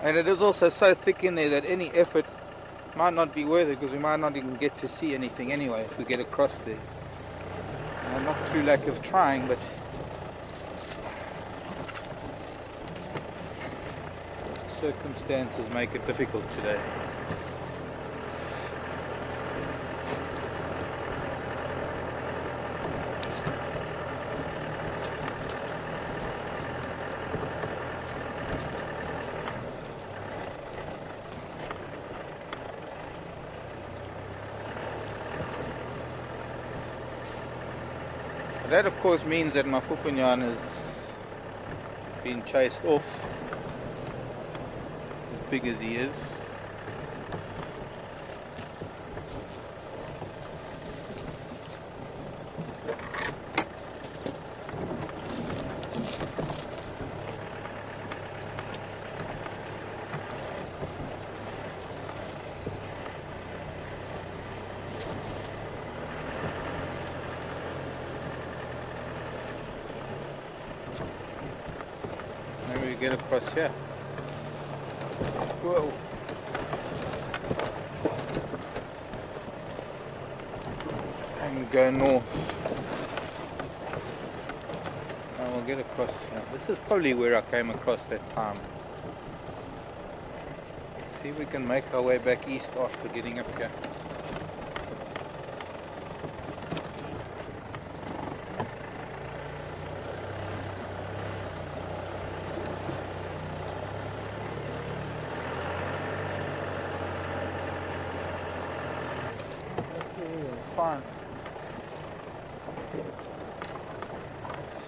And it is also so thick in there that any effort might not be worth it, because we might not even get to see anything anyway if we get across there. Not through lack of trying, but circumstances make it difficult today. That of course means that Mafufunyan has been chased off, as big as he is. Maybe we get across here. Whoa. And go north. And we'll get across here. This is probably where I came across that time. See if we can make our way back east after getting up here. Fine.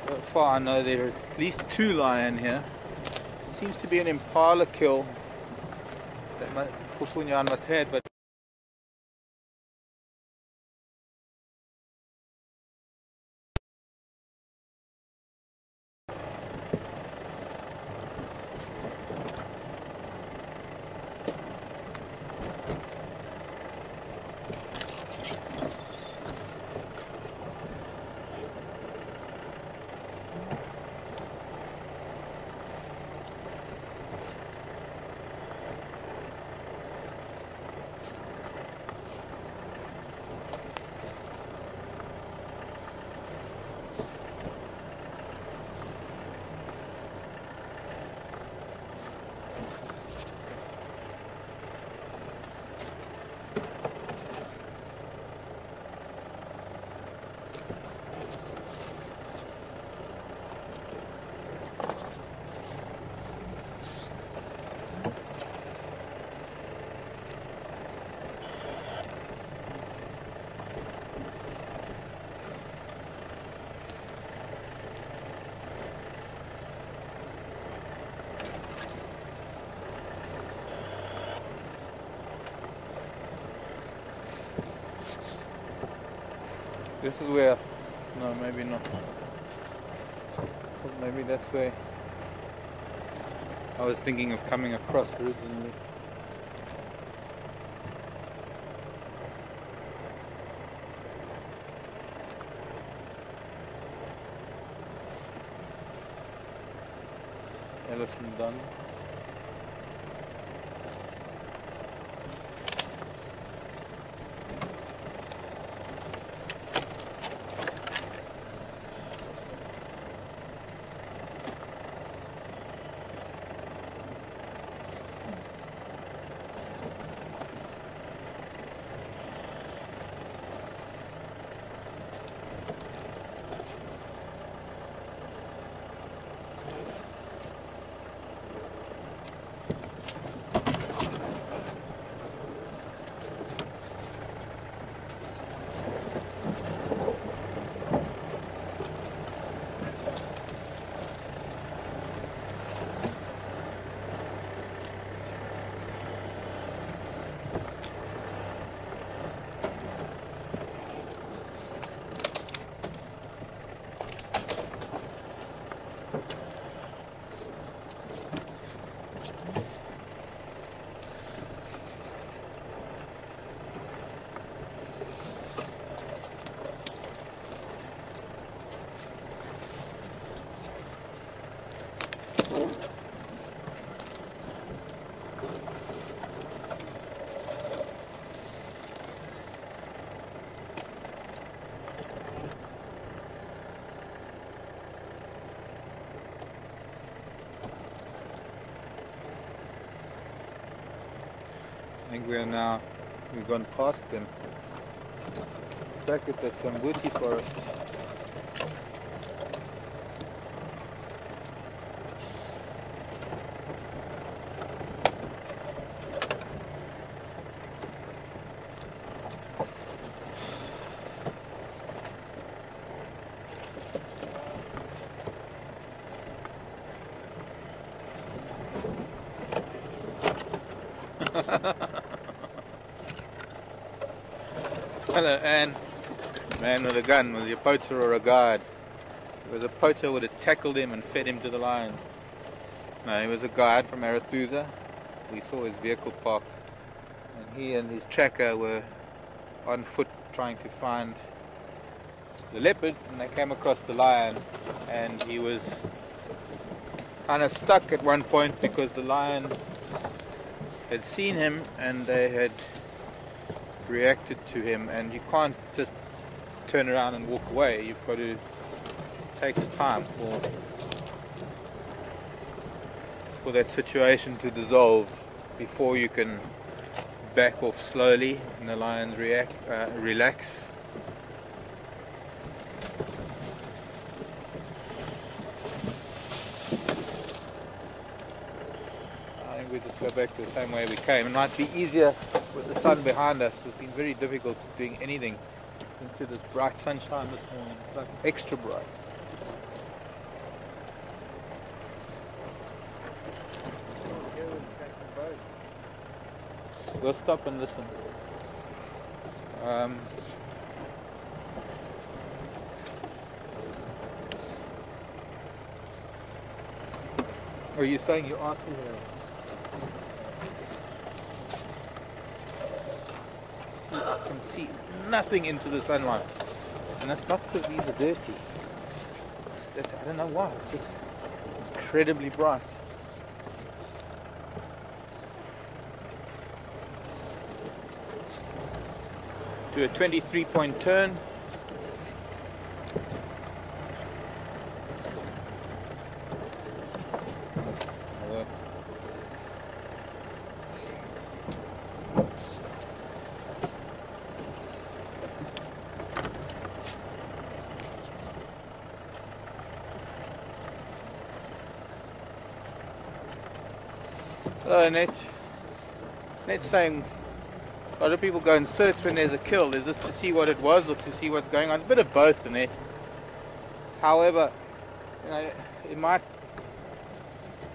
So far I know there are at least 2 lion here. Seems to be an impala kill that Fufunyan must have, but This is where, no, maybe not. Maybe that's where I was thinking of coming across originally. Elephant Dun. I think we've gone past them. Back at the Tambuti forest. Hello, Anne. Man with a gun. Was he a poacher or a guard? If it was a poacher, would have tackled him and fed him to the lions. No, he was a guard from Arathusa. We saw his vehicle parked, and he and his tracker were on foot trying to find the leopard, and they came across the lion, and he was kind of stuck at one point because the lion had seen him and they had reacted to him, and you can't just turn around and walk away. You've got to take time for that situation to dissolve before you can back off slowly and the lions relax. I think we just go back to the same way we came. It might be easier with the sun behind us. It's been very difficult doing anything into this bright sunshine this morning. It's like extra bright. We'll stop and listen. Are you saying you are still here? You can see nothing into the sunlight, and that's not because these are dirty. I don't know why. It's just incredibly bright. Do a 23-point turn. Hello, Net's saying a lot of people go and search when there's a kill. Is this to see what it was or to see what's going on? It's a bit of both, Net. However, in my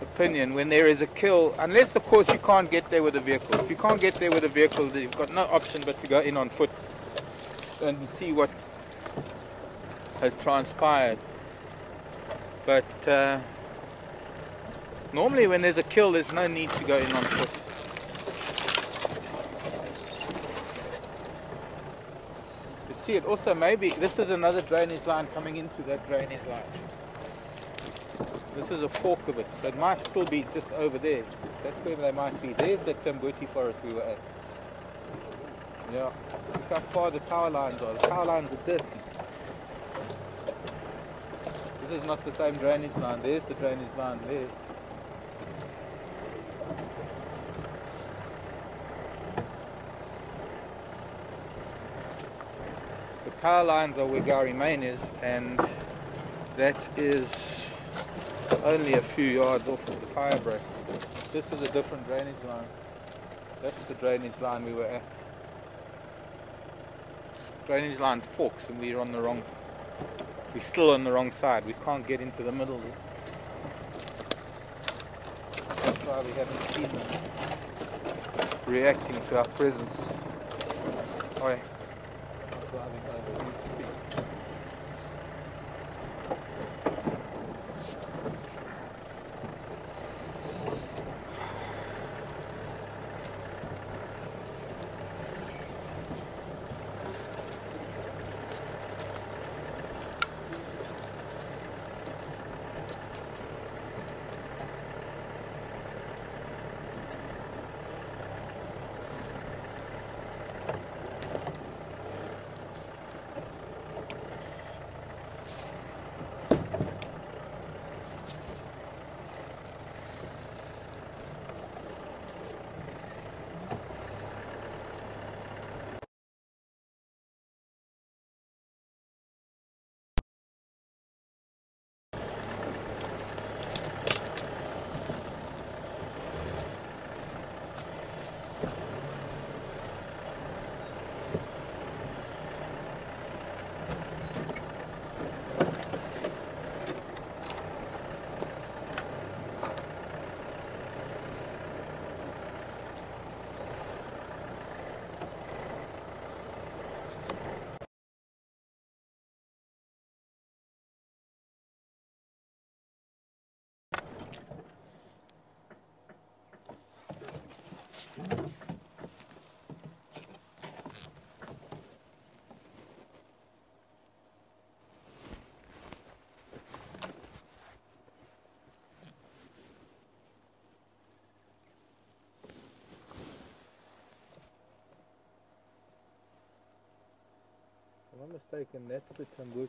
opinion, when there is a kill, unless of course you can't get there with a vehicle. If you can't get there with a vehicle, then you've got no option but to go in on foot and see what has transpired. But normally when there's a kill, there's no need to go in on foot. You see it also, maybe this is another drainage line coming into that drainage line. This is a fork of it, so it might still be just over there. That's where they might be. There's the Tambuti forest we were at. Yeah, look how far the power lines are. The power lines are distant. This is not the same drainage line. There's the drainage line there. The power lines are where Gowrie Main is, and that is only a few yards off of the fire break. This is a different drainage line. That's the drainage line we were at. Drainage line forks, and we're on the wrong. We're still on the wrong side. We can't get into the middle there. That's why we haven't seen them reacting to our presence. Oh yeah. I'm driving over Route 3. If I'm not mistaken, that's the Tambuti.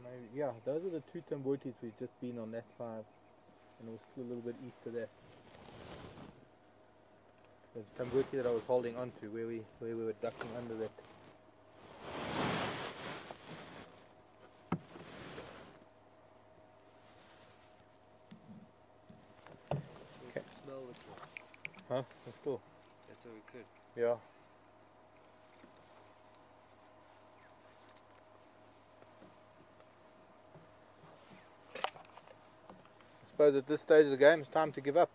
Maybe, yeah, those are the two Tambutis we've just been on that side, and we're still a little bit east of that. There's the Tambuti that I was holding on to, where we were ducking under that. So we could smell it. Huh? Still? That's what we could. Yeah. I suppose at this stage of the game it's time to give up.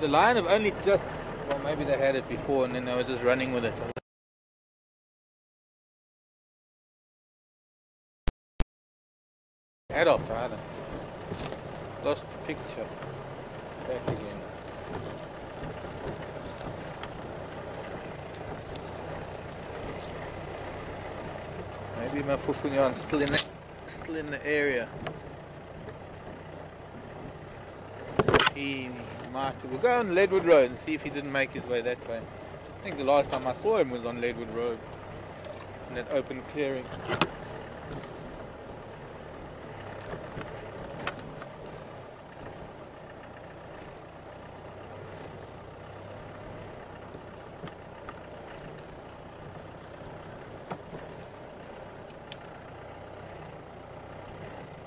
The lion have only just, well, maybe they had it before and then they were just running with it. Adult, rather. Lost the picture. Back again. Maybe Mafufunyan's still in the area. We'll go on Leadwood Road and see if he didn't make his way that way. I think the last time I saw him was on Leadwood Road. in that open clearing.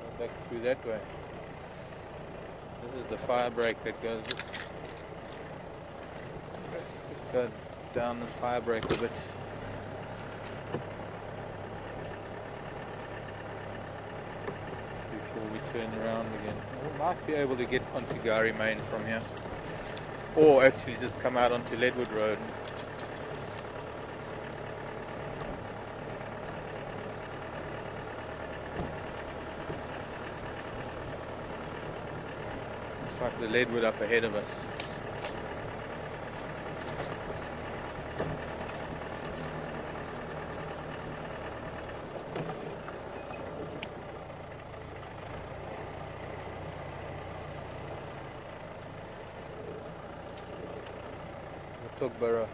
Go back through that way. This is the fire break that goes down this fire break a bit. Before we turn around again. We might be able to get onto Gari Main from here. Or actually just come out onto Leadwood Road. Looks like the Leadwood up ahead of us. Tugborough.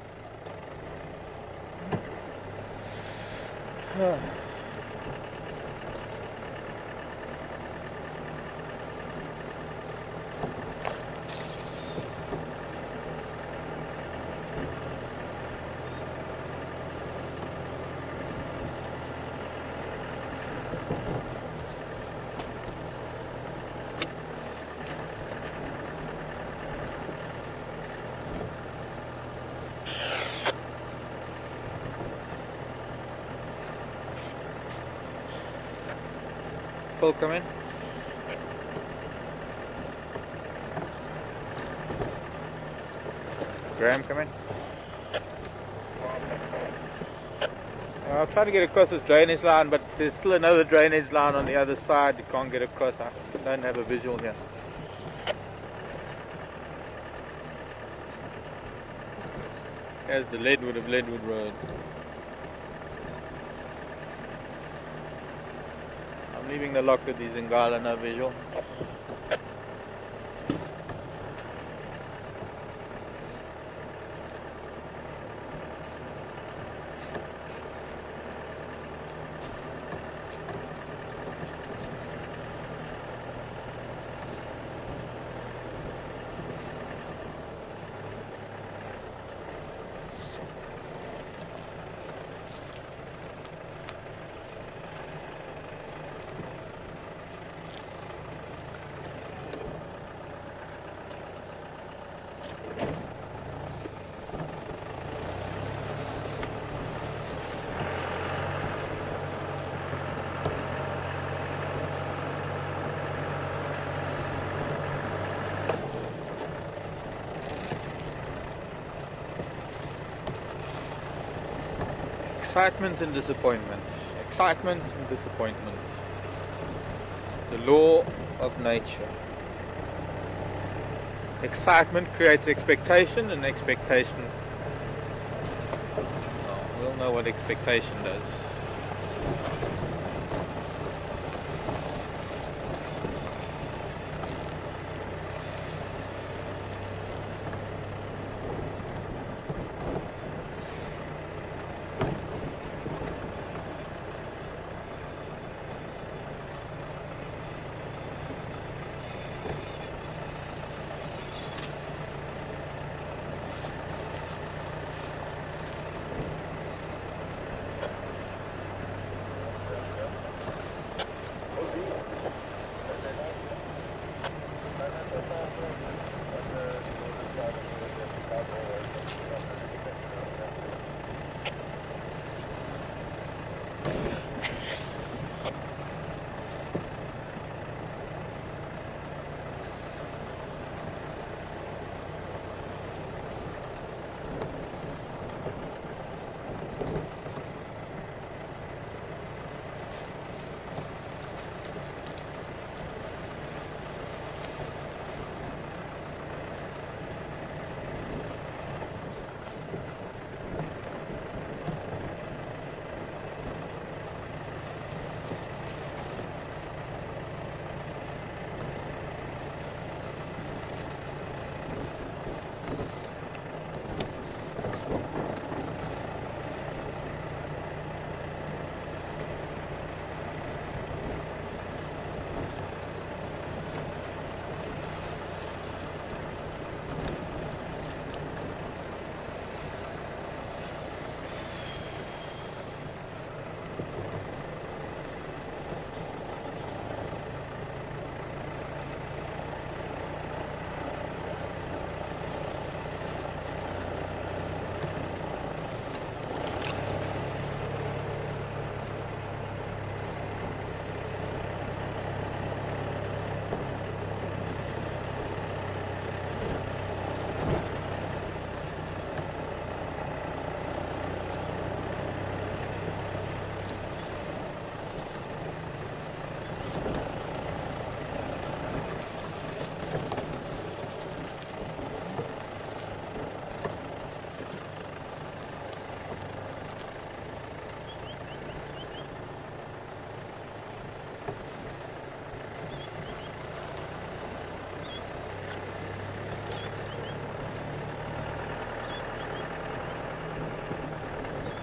Phil, come in. Graham, come in. I'll try to get across this drainage line, but there's still another drainage line on the other side. You can't get across. I don't have a visual here. There's the Leadwood of Leadwood Road. I'm leaving the lock with the Zingala, no visual. Excitement and disappointment. Excitement and disappointment. The law of nature. Excitement creates expectation, and expectation... well, we'll know what expectation does.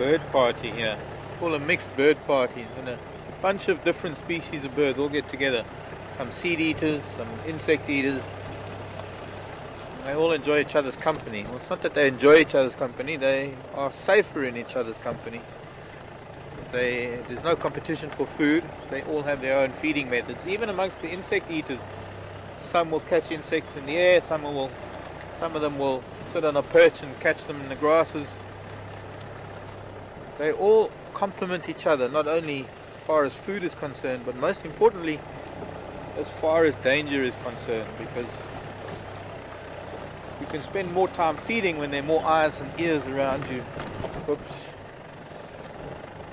bird party here. It's all a mixed bird party, and a bunch of different species of birds all get together. Some seed eaters, some insect eaters. And they all enjoy each other's company. Well, it's not that they enjoy each other's company, they are safer in each other's company. There's no competition for food. They all have their own feeding methods. Even amongst the insect eaters, some will catch insects in the air, some of them will sit on a perch and catch them in the grasses. They all complement each other, not only as far as food is concerned, but most importantly, as far as danger is concerned, because you can spend more time feeding when there are more eyes and ears around you. Oops.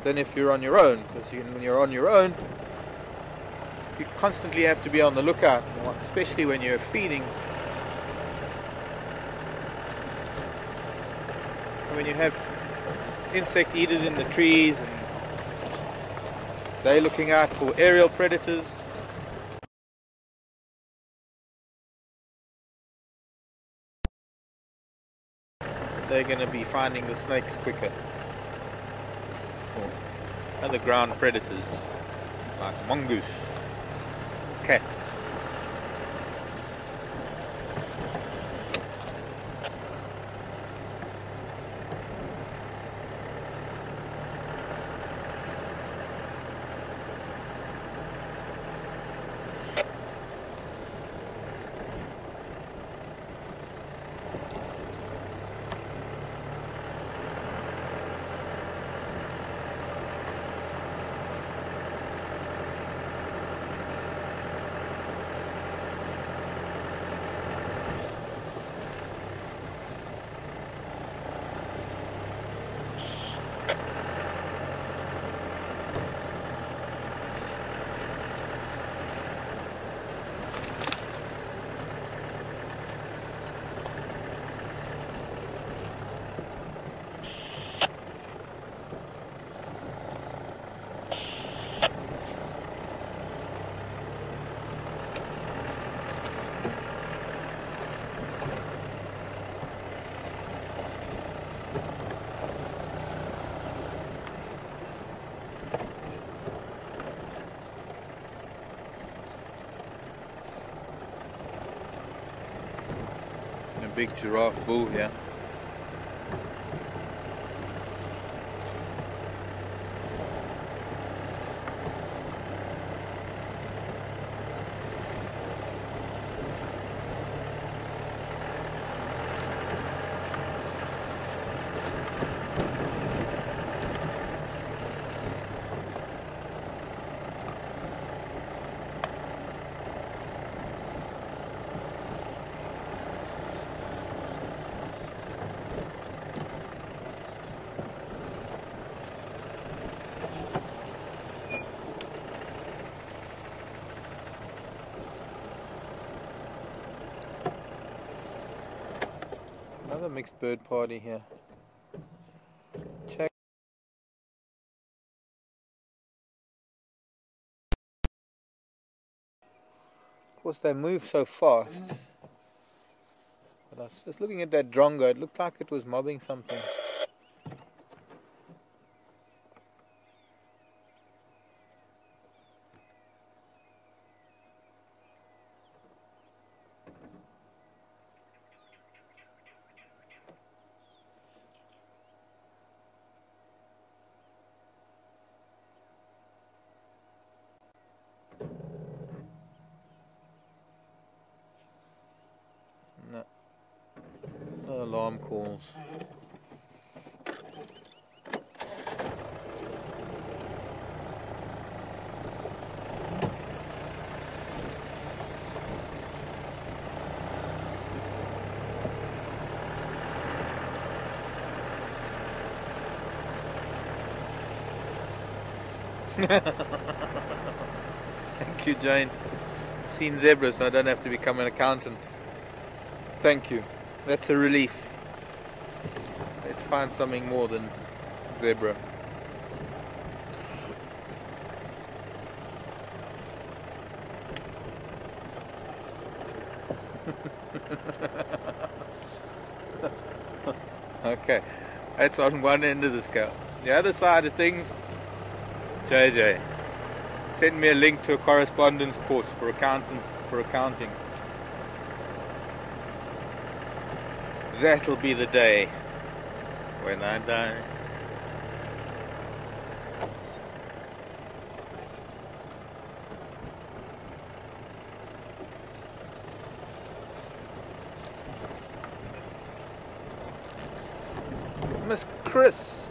Than if you're on your own, because when you're on your own, you constantly have to be on the lookout, especially when you're feeding. When you have insect eaters in the trees and they're looking out for aerial predators, they're going to be finding the snakes quicker. Or other ground predators like mongoose, cats. Big giraffe bull here. Another mixed bird party here. Check. Of course, they move so fast. But I was just looking at that drongo. It looked like it was mobbing something. No. No alarm calls. Thank you, Jane. I've seen zebras, so I don't have to become an accountant. Thank you. That's a relief. Let's find something more than zebra. Okay, that's on one end of the scale. the other side of things, JJ sent me a link to a correspondence course for accounting. That'll be the day when I die. Miss Chris.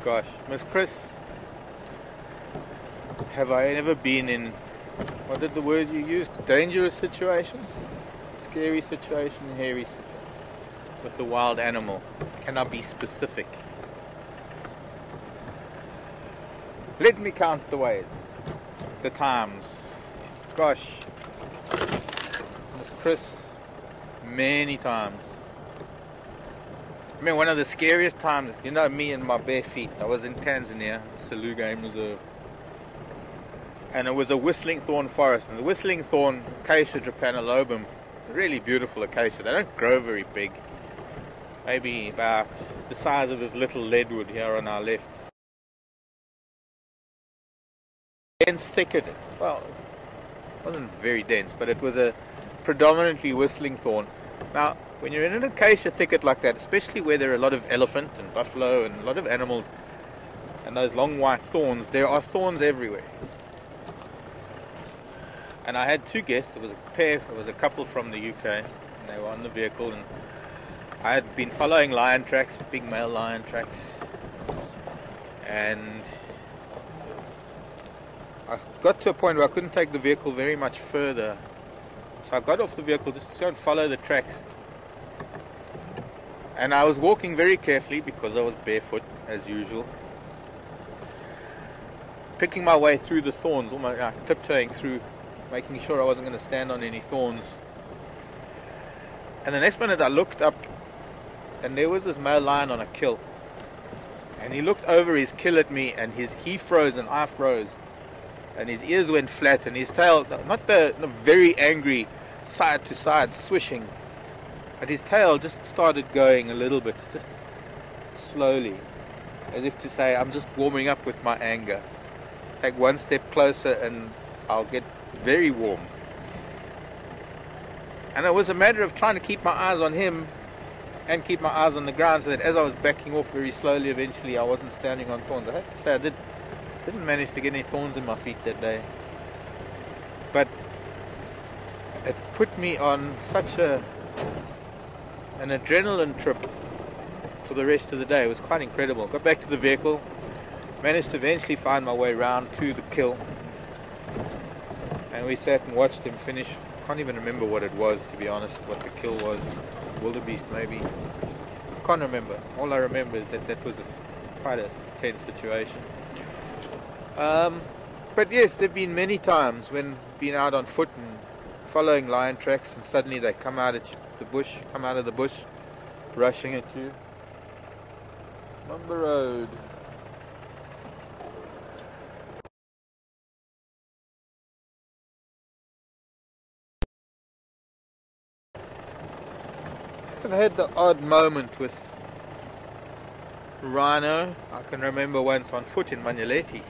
Gosh, Miss Chris, have I ever been in, what did the word you used? Dangerous situation? Scary situation, hairy situation. With a wild animal. Can I be specific? Let me count the ways. The times. Gosh. Miss Chris, many times. I mean, one of the scariest times, you know me and my bare feet. I was in Tanzania, Selous Game Reserve. And it was a whistling thorn forest. And the whistling thorn, Acacia drepanulobum, a really beautiful acacia. They don't grow very big. Maybe about the size of this little leadwood here on our left. Dense thicket. Well, it wasn't very dense, but it was a predominantly whistling thorn. Now, when you're in an acacia thicket like that, especially where there are a lot of elephant and buffalo and a lot of animals and those long white thorns, there are thorns everywhere. And I had two guests. It was a pair, it was a couple from the UK, and they were on the vehicle, and I had been following lion tracks, big male lion tracks, and I got to a point where I couldn't take the vehicle very much further. So I got off the vehicle just to go and follow the tracks. And I was walking very carefully because I was barefoot, as usual. Picking my way through the thorns, almost tiptoeing through, making sure I wasn't going to stand on any thorns. And the next minute I looked up, and there was this male lion on a kill. And he looked over his kill at me, and he froze and I froze. And his ears went flat, and his tail, not the very angry side to side swishing, but his tail just started going a little bit, just slowly, as if to say, I'm just warming up with my anger. Take one step closer and I'll get very warm. And it was a matter of trying to keep my eyes on him and keep my eyes on the ground, so that as I was backing off very slowly, eventually I wasn't standing on thorns. I have to say I didn't manage to get any thorns in my feet that day. But it put me on such an adrenaline trip for the rest of the day. It was quite incredible. Got back to the vehicle, managed to eventually find my way round to the kill, and we sat and watched him finish. Can't even remember what it was, to be honest, what the kill was. Wildebeest maybe. Can't remember. All I remember is that was quite a tense situation. But yes, there have been many times when being out on foot and following lion tracks, and suddenly they come out of the bush, rushing at you. Mumba Road. I've had the odd moment with rhino. I can remember once on foot in Manyeleti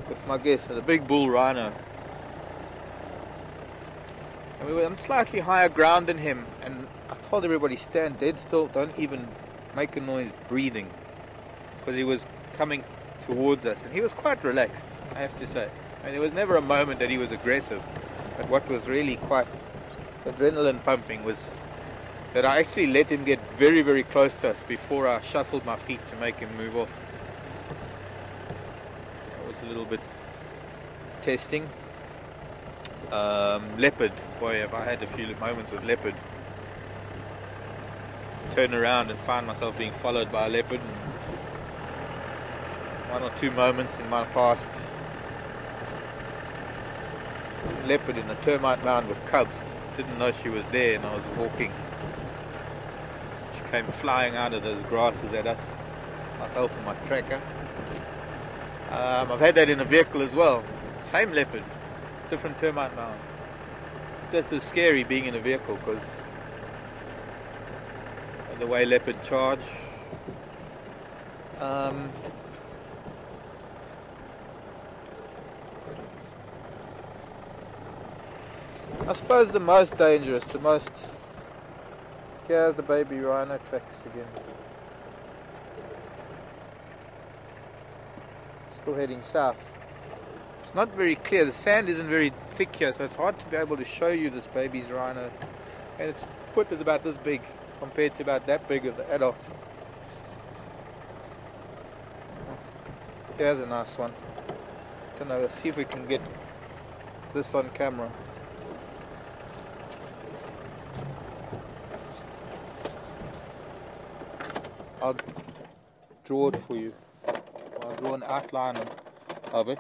with my guest, the big bull rhino. And we were on slightly higher ground than him, and I told everybody, stand dead still, don't even make a noise breathing, because he was coming towards us, and he was quite relaxed, I have to say. And there was never a moment that he was aggressive, but what was really quite adrenaline pumping was that I actually let him get very, very close to us before I shuffled my feet to make him move off. That was a little bit testing. Leopard, boy, have I had a few moments with leopard. Turn around and find myself being followed by a leopard, and one or two moments in my past. Leopard in a termite mound with cubs. Didn't know she was there, and I was walking. She came flying out of those grasses at us, myself and my tracker. I've had that in a vehicle as well. Same leopard, different termite mound. It's just as scary being in a vehicle because the way leopard charge. I suppose the most dangerous, here's the baby rhino tracks again. Still heading south. It's not very clear, the sand isn't very thick here, so it's hard to be able to show you this baby's rhino. And its foot is about this big compared to about that big of the adult. Here's a nice one. Don't know, let's see if we can get this on camera. I'll draw it for you. I'll draw an outline of it.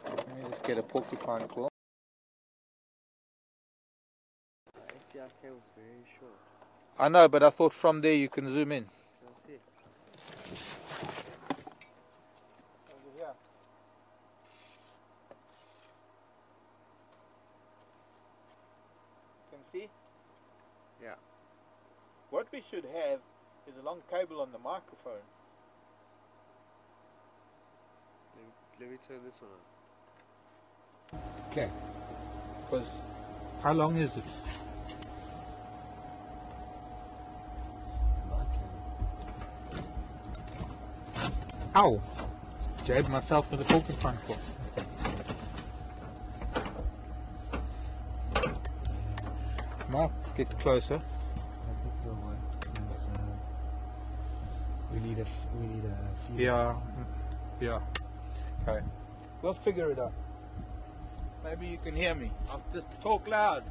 Let me just get a porcupine claw. SDR cable is very short. I know, but I thought from there you can zoom in. Over here. Can see? Yeah. What we should have is a long cable on the microphone. Let me turn this one on. Okay. Because how long is it? Ow! Jabbed myself with a porcupine claw. Mark, get closer. I think it'll work because we need a few. Yeah. Okay. We'll figure it out. Maybe you can hear me. I'll just talk loud.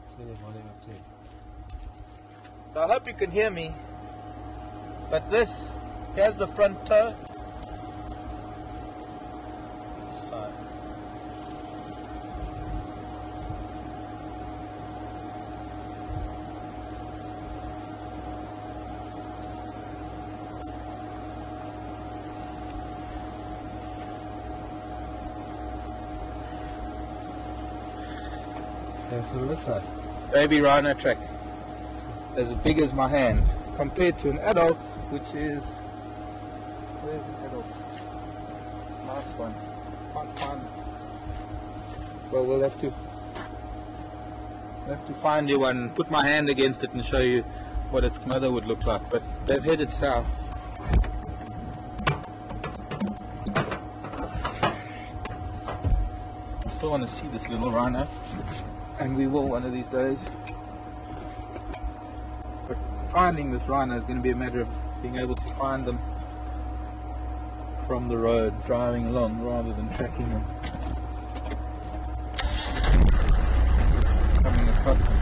Let's get the volume up too. So I hope you can hear me. But here's the front toe. Side. So that's what it looks like. Baby rhino track. As big as my hand. Compared to an adult, which is... Where's the adult? Nice one. Can't find it. Well, we'll have to find you one, put my hand against it and show you what its mother would look like. But they've headed south. I still want to see this little rhino. And we will one of these days. But finding this rhino is going to be a matter of being able to find them from the road, driving along rather than tracking them. Coming across them.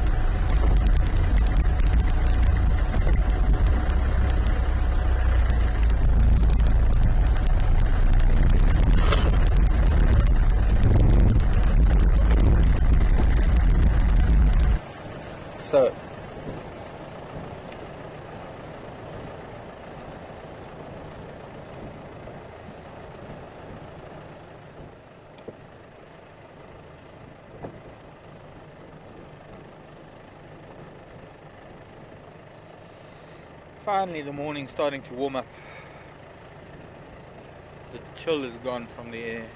So finally the morning's starting to warm up. The chill is gone from the air.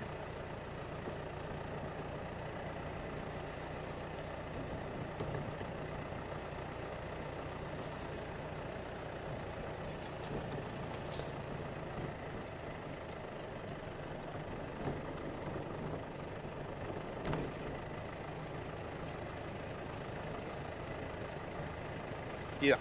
Yeah.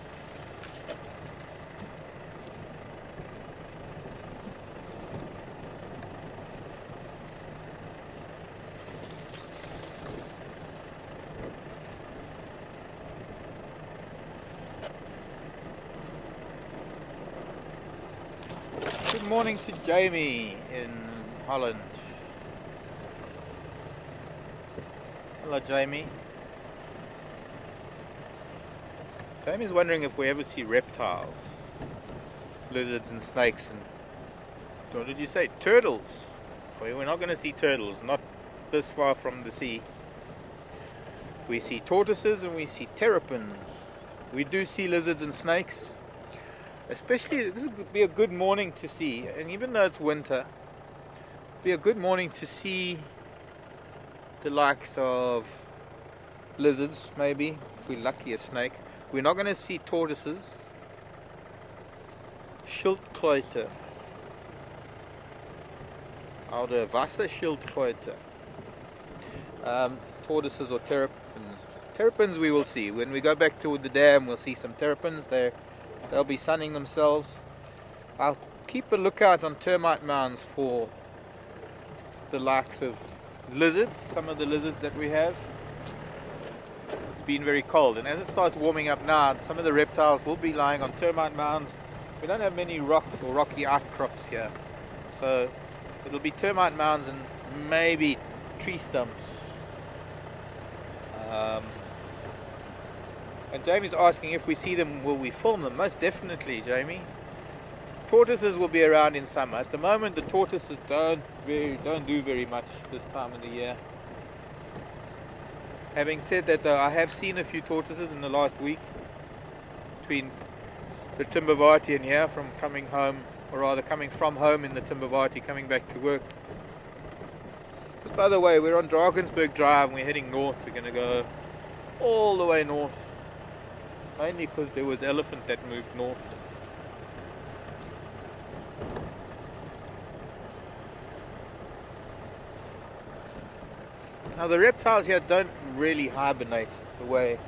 Good morning to Jamie in Holland. Hello, Jamie. Jamie's wondering if we ever see reptiles, lizards and snakes and, what did you say, turtles? Well, we're not going to see turtles, not this far from the sea. We see tortoises and we see terrapins. We do see lizards and snakes. Especially, this would be a good morning to see, and even though it's winter, it'd be a good morning to see the likes of lizards, maybe, if we're lucky, a snake. We're not going to see tortoises. Schildkröte. Oude Wasserschildkröte. Tortoises or terrapins. Terrapins we will see. When we go back to the dam, we'll see some terrapins there. They'll be sunning themselves. I'll keep a lookout on termite mounds for the likes of lizards, some of the lizards that we have. It's been very cold, and as it starts warming up now, some of the reptiles will be lying on termite mounds. We don't have many rocks or rocky outcrops here, so it'll be termite mounds and maybe tree stumps. And Jamie's asking if we see them, will we film them? Most definitely, Jamie. Tortoises will be around in summer. At the moment, the tortoises don't do very much this time of the year. Having said that, though, I have seen a few tortoises in the last week between the Timbavati and here, from coming home, or rather coming from home in the Timbavati, coming back to work. But by the way, we're on Drakensberg Drive and we're heading north. We're going to go all the way north. Mainly because there was elephant that moved north. Now the reptiles here don't really hibernate the way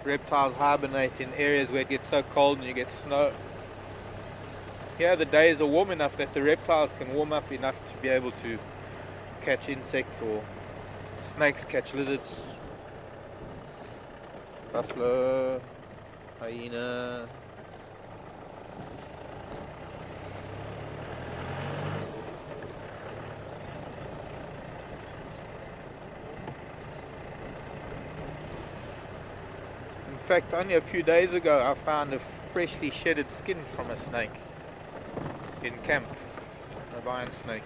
reptiles hibernate in areas where it gets so cold and you get snow. Here the days are warm enough that the reptiles can warm up enough to be able to catch insects, or snakes catch lizards. Buffalo, hyena. In fact, only a few days ago I found a freshly shedded skin from a snake in camp, a lion snake.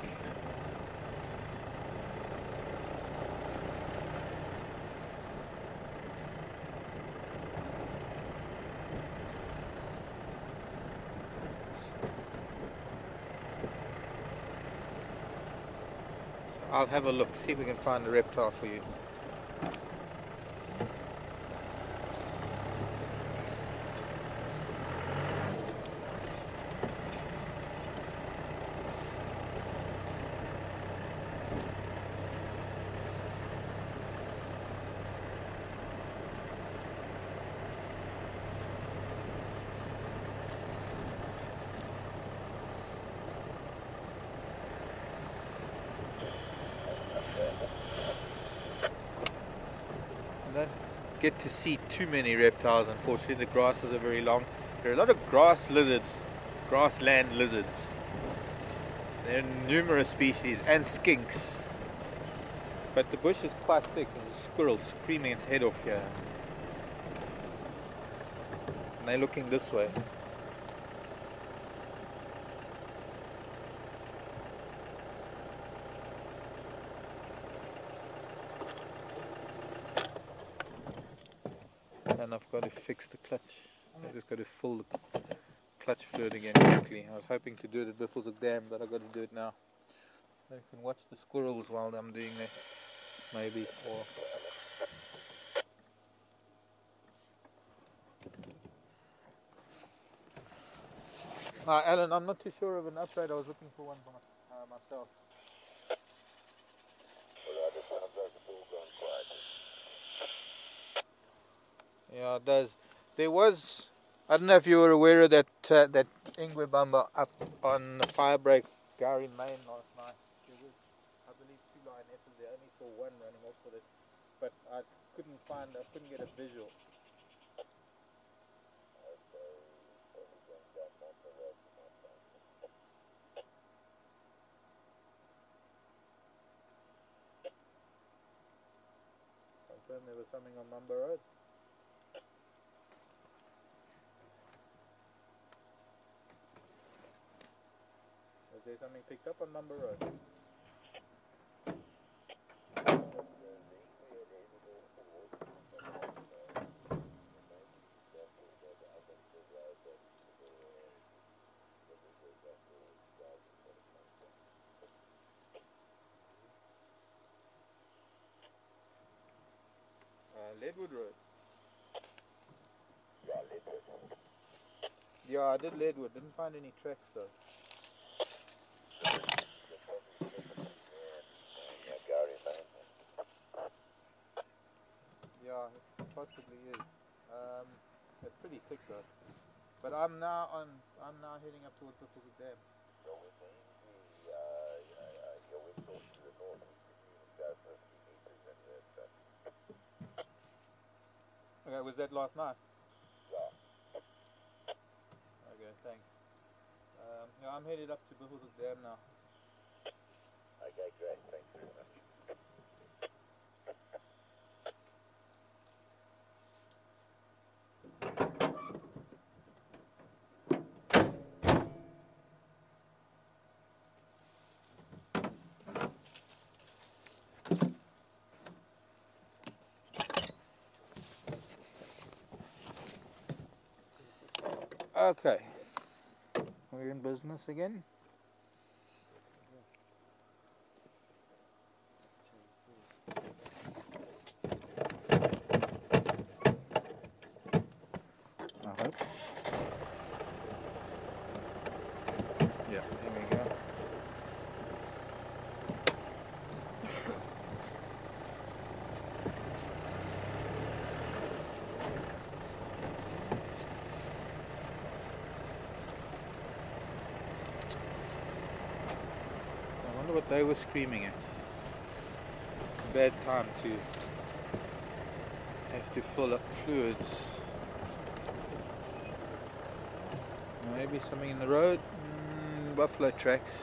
I'll have a look, see if we can find a reptile for you. Don't get to see too many reptiles, unfortunately. The grasses are very long. There are a lot of grass lizards, grassland lizards. There are numerous species, and skinks. But the bush is quite thick. There's a squirrel screaming its head off here. And they're looking this way. And I've got to fix the clutch. I've just got to fill the clutch fluid again quickly. I was hoping to do it at Buffelshoek Dam, but I've got to do it now. I can watch the squirrels while I'm doing that, maybe. Or Alan, I'm not too sure of an upgrade. I was looking for one for myself. Yeah, it does. There was, I don't know if you were aware of that that Ingwe Bamba up on the Firebreak Gowrie Main last night. There was, I believe, 2 lionesses there. I only saw one running off with it, but I couldn't get a visual. Confirm there was something on Mamba Road. Was there something picked up on Mamba Road? Leadwood Road. Yeah, Leadwood. Yeah, I did Leadwood. Didn't find any tracks though. Yeah, Gary Lane. Yeah, it possibly is. It's pretty thick though. But I'm now heading up towards the Buffalo Dam. So which means your wind source to the north, which means you go 50 meters and you're at Okay, was that last night? yeah. Okay, thanks. Yeah, I'm headed up to Buffalo Dam now. Okay, great. Thanks very much. Okay, we're in business again. I hope. Yeah, here we go. I wonder what they were screaming at. Bad time to have to fill up fluids. Maybe something in the road. Buffalo tracks.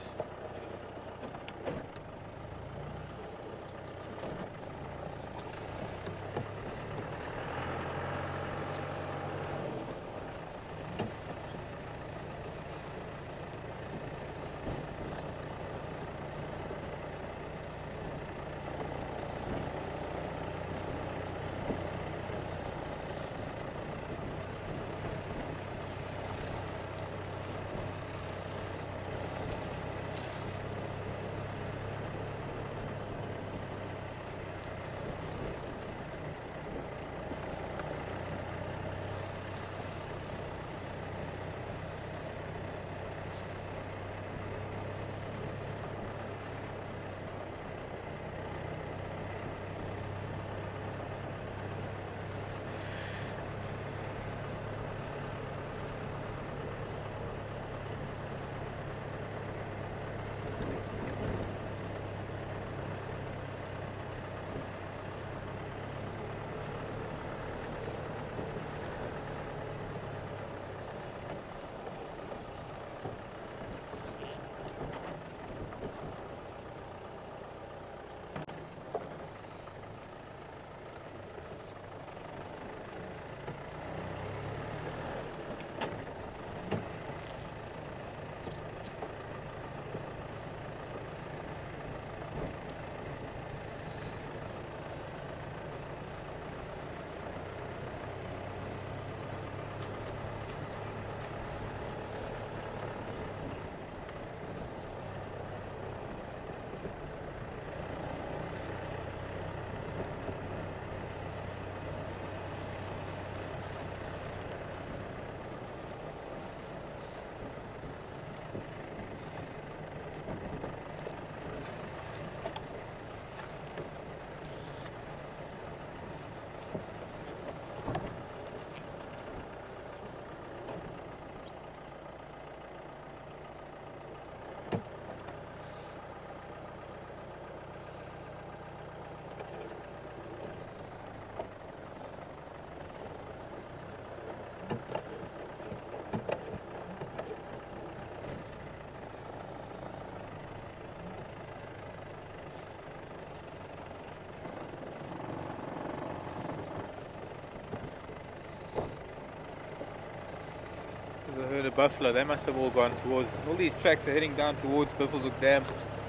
There's a herd of buffalo. They must have all gone towards. All these tracks are heading down towards Buffelshoek Dam.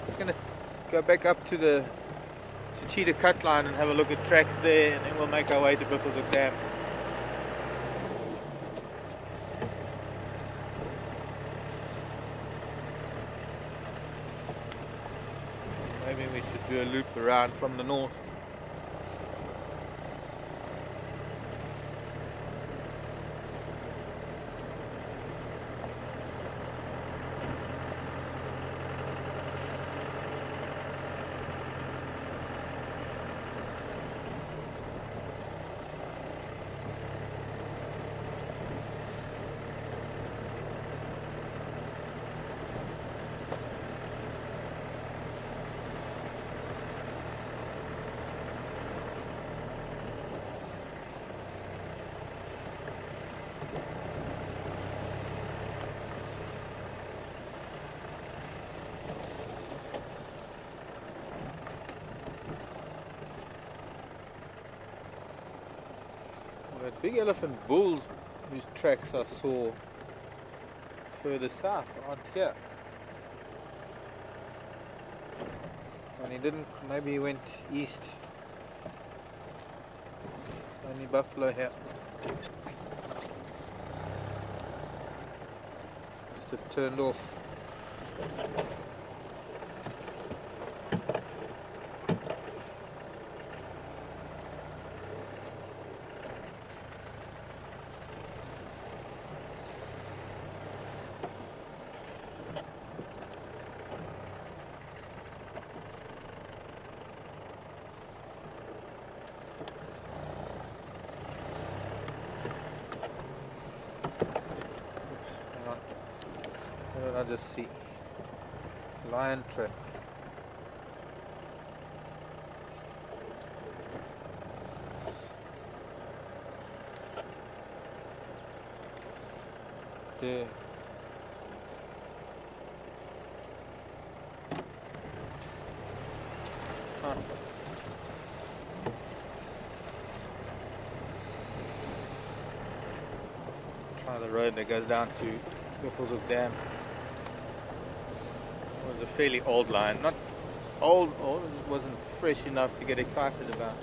Just gonna go back up to Cheetah Cut Line and have a look at tracks there, and then we'll make our way to Buffelshoek Dam. Maybe we should do a loop around from the north. big elephant bulls whose tracks I saw further south aren't here. And he didn't, maybe he went east. Only buffalo here. Must have turned off. What did I just see? Lion track. There. Huh. Try the road that goes down to Swiffelshoek Dam. It was a fairly old line, not old, it wasn't fresh enough to get excited about.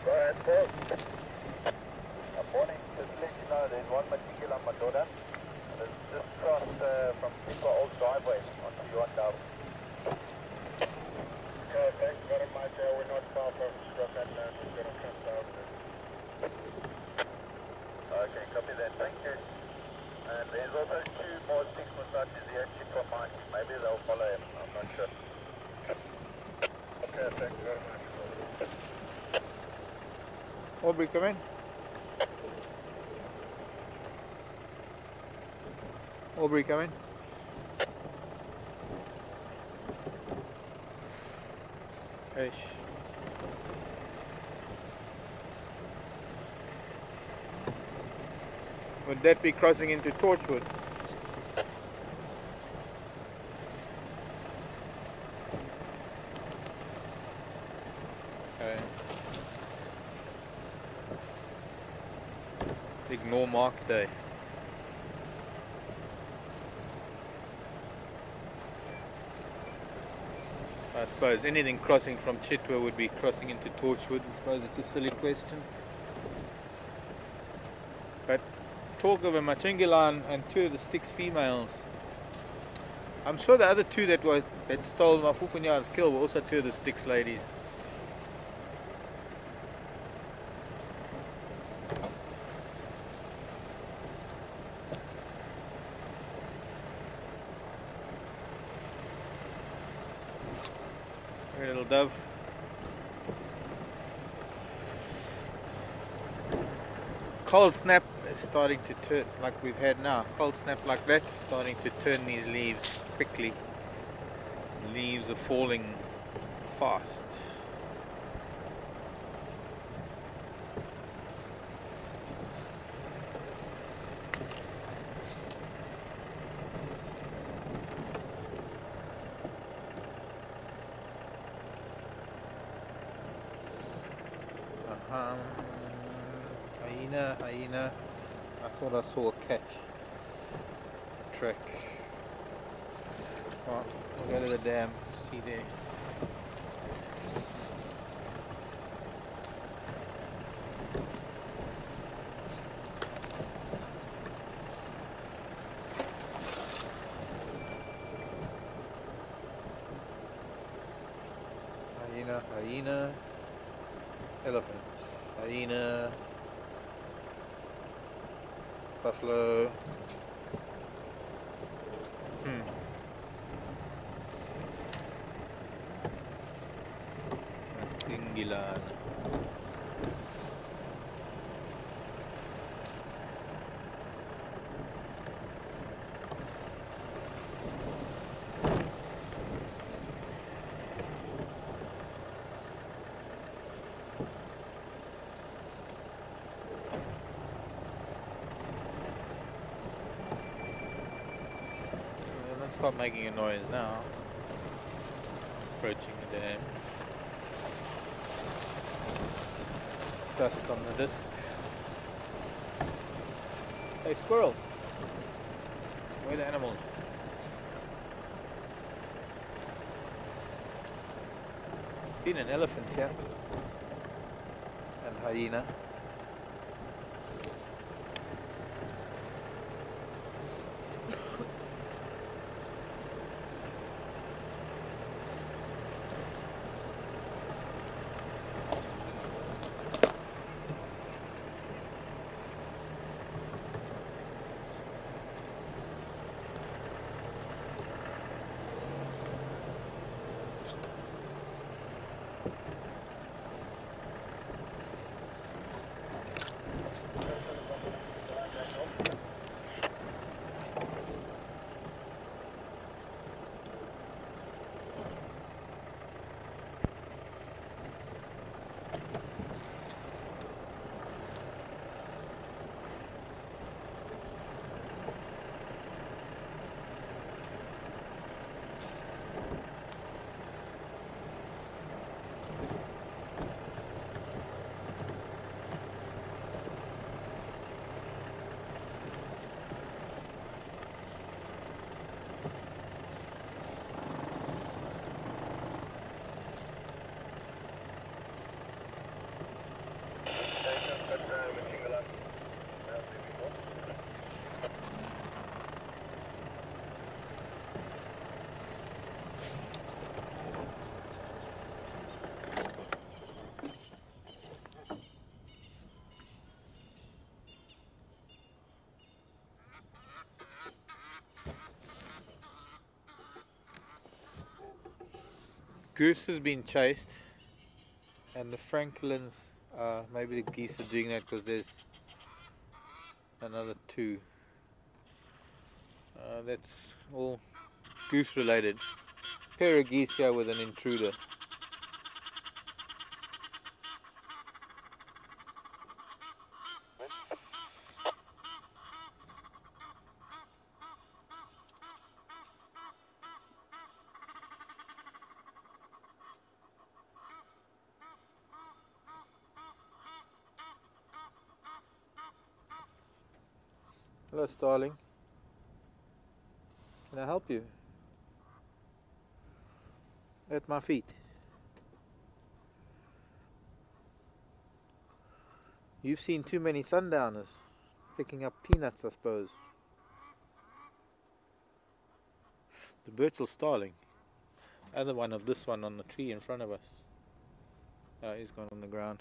Go ahead, Paul. Morning. Just to let you know, there's one particular Madoda that's just crossed from Pipa Old Driveway onto Yuandao. Okay, thanks very much. We're not far from Stroke and we're going to come down. Okay, copy that. Thank you. And there's also 2 more 6 massages here, Chico Mike. Maybe they'll follow him. I'm not sure. Okay, thanks very much. Aubrey, come in. Aubrey, come in. Ish. Would that be crossing into Torchwood? Okay. Ignore Mark Day. I suppose anything crossing from Chitwa would be crossing into Torchwood. I suppose it's a silly question. But talk of a Machingilan and 2 of the Styx females. I'm sure the other 2 that stole Mafufunya's kill were also 2 of the Styx ladies. Little dove. Cold snap is starting to turn, like we've had now. Cold snap like that, starting to turn these leaves quickly. Leaves are falling fast. Hyena. I thought I saw a cat track. Right, we'll go to the dam, see there. hyena, elephant, hyena, buffalo. Tinggilan. Let's stop making a noise now. Approaching the dam. Dust on the disc. Hey squirrel! Where are the animals? Been an elephant here. And hyena. Goose has been chased, and the francolins, maybe the geese are doing that because there's another two. That's all goose related. Pair of geese here with an intruder. Hello, Starling. Can I help you? At my feet. You've seen too many sundowners. Picking up peanuts, I suppose. The Birdsall Starling. Other one of this one on the tree in front of us. Oh, he's gone on the ground.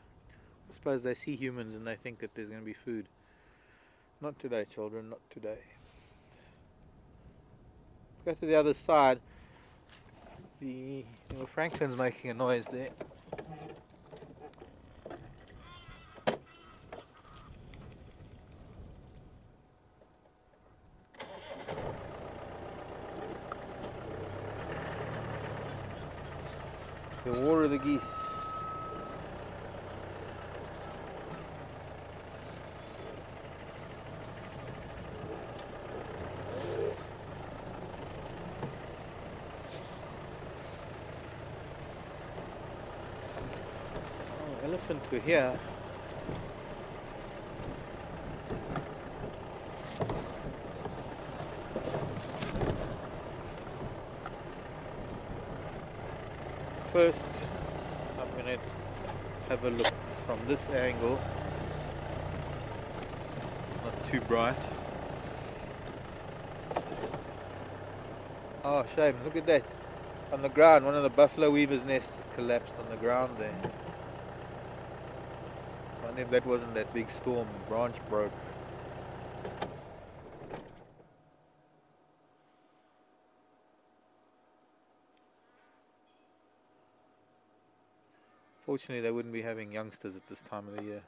I suppose they see humans and they think that there's going to be food. Not today, children, not today. Let's go to the other side. The Franklin's making a noise there. The war of the geese. Elephant to here. First, I'm going to have a look from this angle. It's not too bright. Oh, shame! Look at that. on the ground. One of the buffalo weaver's nests has collapsed on the ground there. I wonder if that wasn't that big storm. Branch broke. Fortunately, they wouldn't be having youngsters at this time of the year.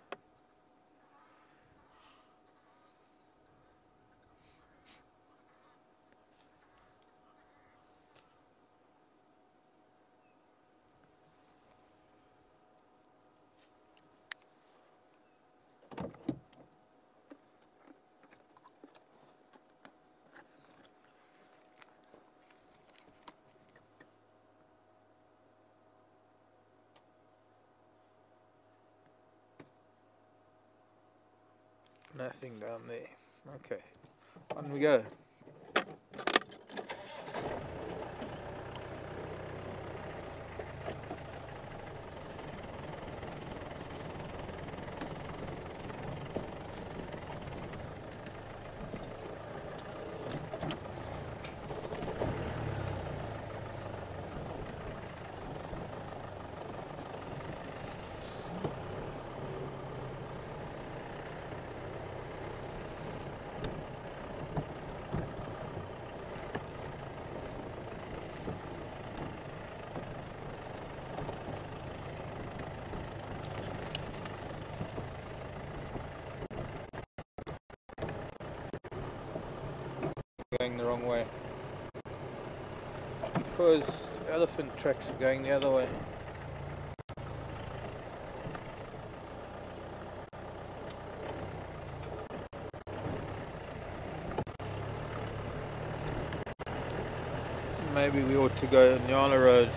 Nothing down there. Okay, on we go. Going the wrong way because elephant tracks are going the other way. Maybe we ought to go Nyala Road.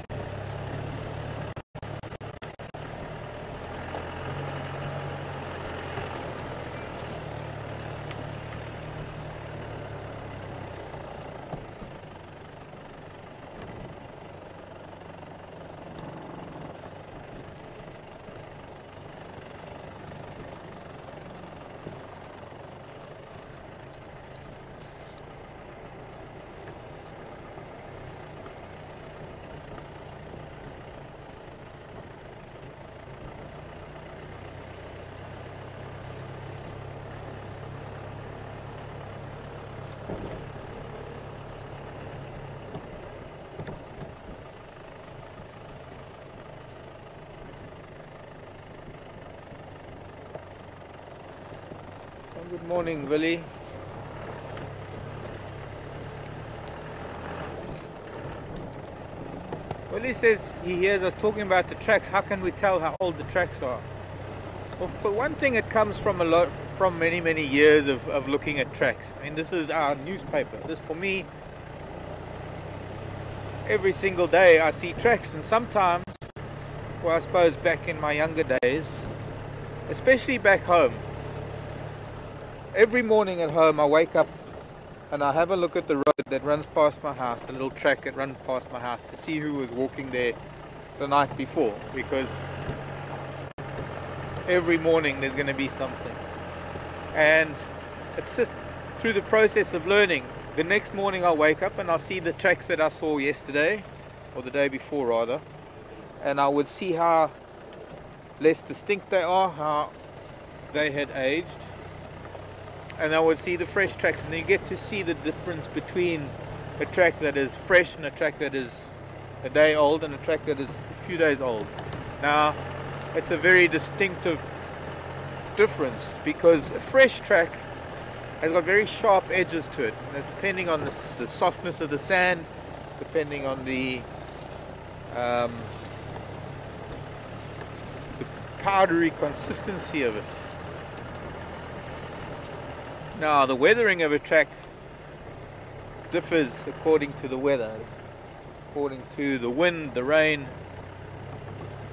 Good morning, Willie. Willie says he hears us talking about the tracks. How can we tell how old the tracks are? Well, for one thing, it comes from many years of looking at tracks. I mean, this is our newspaper. This, for me, every single day I see tracks, and sometimes, well, I suppose back in my younger days, especially back home, every morning at home I wake up and I have a look at the road that runs past my house, the little track that runs past my house, to see who was walking there the night before, because every morning there's going to be something. And it's just through the process of learning. The next morning I'll wake up and I'll see the tracks that I saw yesterday, or the day before rather, and I would see how less distinct they are, how they had aged. And I would see the fresh tracks, and then you get to see the difference between a track that is fresh and a track that is a day old and a track that is a few days old. Now, it's a very distinctive difference, because a fresh track has got very sharp edges to it, depending on the softness of the sand, depending on the powdery consistency of it. Now, the weathering of a track differs according to the weather, according to the wind, the rain.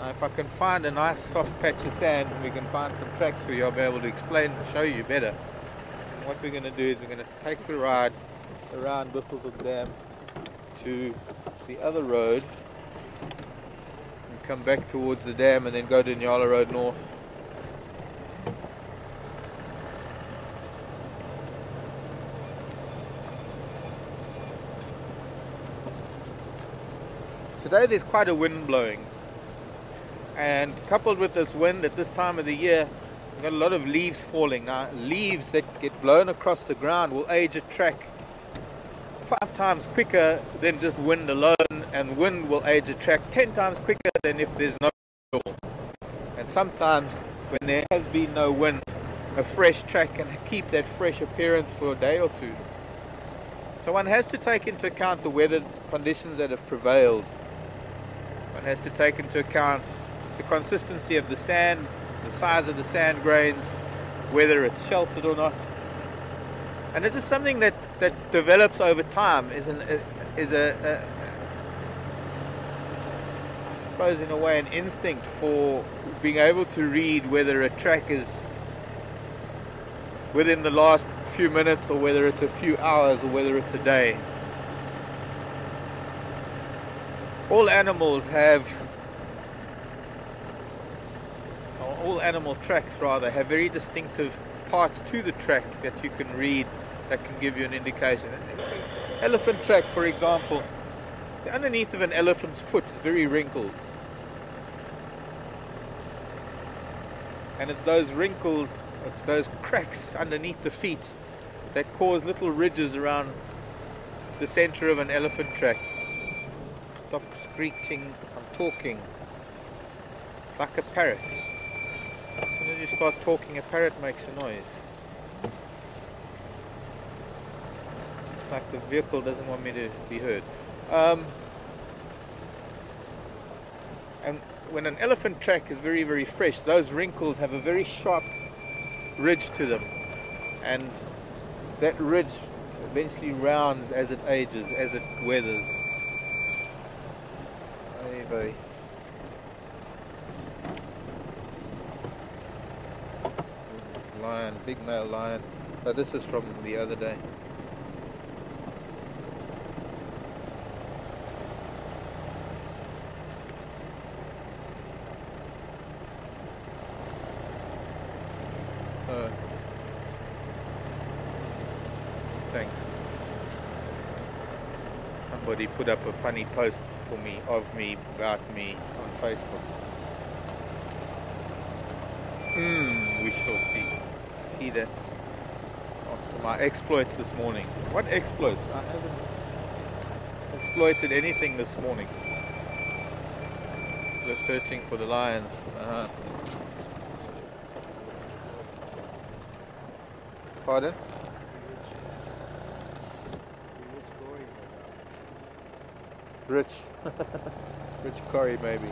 Now, if I can find a nice soft patch of sand and we can find some tracks for you, I'll be able to explain and show you better. And what we're going to do is we're going to take the ride around Buffelshoek Dam to the other road and come back towards the dam and then go to Nyala Road North. Today there's quite a wind blowing, and coupled with this wind at this time of the year, we've got a lot of leaves falling. Now, leaves that get blown across the ground will age a track 5 times quicker than just wind alone, and wind will age a track 10 times quicker than if there's no wind at all. And sometimes when there has been no wind, a fresh track can keep that fresh appearance for a day or two. So one has to take into account the weather conditions that have prevailed. One has to take into account the consistency of the sand, the size of the sand grains, whether it's sheltered or not. And it's just something that develops over time, I suppose in a way an instinct for being able to read whether a track is within the last few minutes or whether it's a few hours or whether it's a day. All animal tracks have very distinctive parts to the track that you can read that can give you an indication. Elephant track, for example, the underneath of an elephant's foot is very wrinkled. And it's those wrinkles, it's those cracks underneath the feet that cause little ridges around the center of an elephant track. Stop screeching, I'm talking. It's like a parrot. As soon as you start talking, a parrot makes a noise. It's like the vehicle doesn't want me to be heard. And when an elephant track is very, very fresh, those wrinkles have a very sharp ridge to them. And that ridge eventually rounds as it ages, as it weathers. Hey, lion, big male lion. Oh, this is from the other day. Thanks. Somebody put up a funny post for me, of me, about me on Facebook. We shall see that after my exploits this morning. What exploits? I haven't exploited anything this morning. We're searching for the lions. Pardon? Rich. Rich curry, maybe.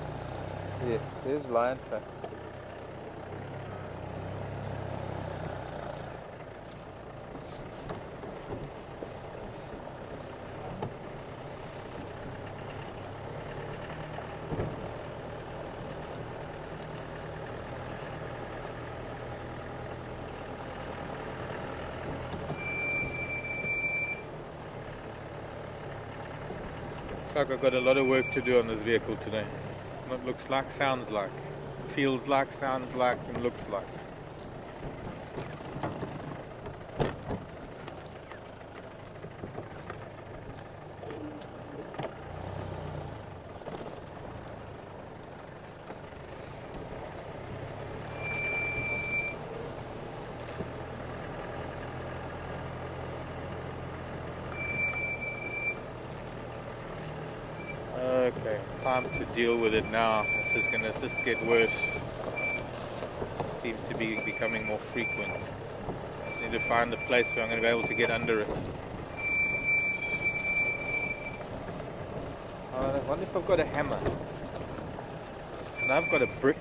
Yes, there's lion track. Looks like I've got a lot of work to do on this vehicle today. What looks like, sounds like, feels like, sounds like, and looks like. Okay, time to deal with it now. This is going to just get worse. Seems to be becoming more frequent. I just need to find a place where I'm going to be able to get under it. I wonder if I've got a hammer. And I've got a brick.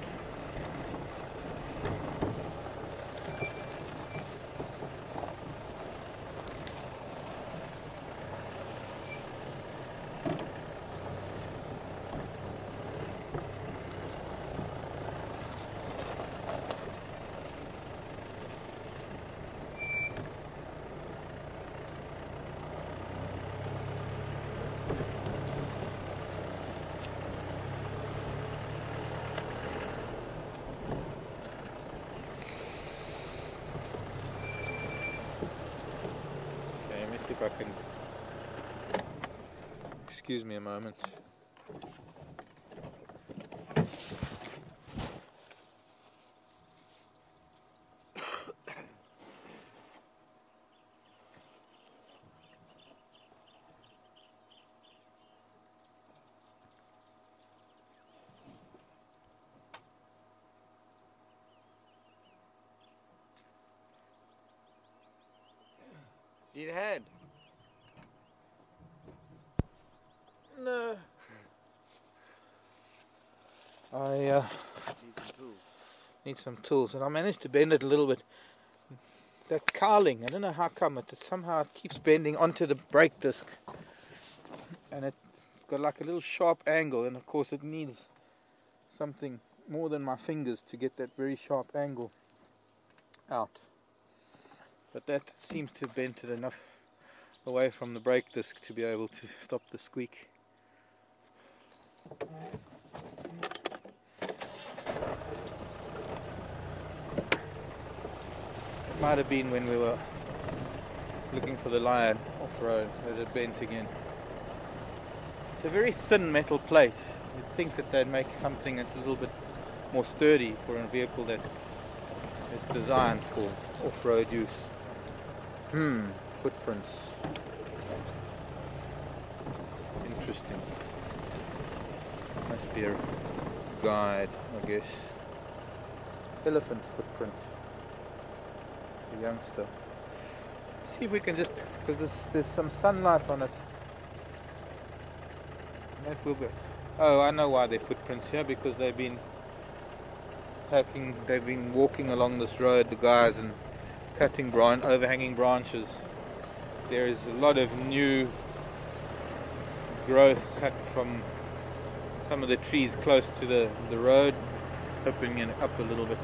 If I can, excuse me a moment. Need a hand? No. I Need some tools. need some tools, and I managed to bend it a little bit. That cowling, I don't know how come it somehow it keeps bending onto the brake disc, and it's got like a little sharp angle, and of course it needs something more than my fingers to get that very sharp angle out. But that seems to have bent it enough away from the brake disc to be able to stop the squeak. It might have been when we were looking for the lion off-road that it bent again. It's a very thin metal plate. You'd think that they'd make something that's a little bit more sturdy for a vehicle that is designed for off-road use. Footprints. Interesting. Must be a guide, I guess. Elephant footprint. A youngster. Let's see if we can just, because there's some sunlight on it. That will be. Oh, I know why they're footprints here, because they've been walking along this road, the guys, and cutting overhanging branches. There is a lot of new growth cut from some of the trees close to the road, opening it up a little bit.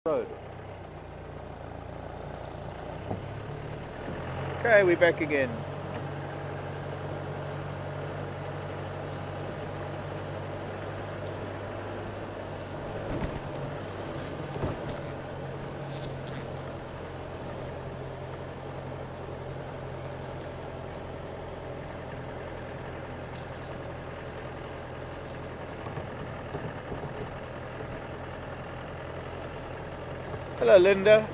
Road. Okay, we're back again. Hello, Linda.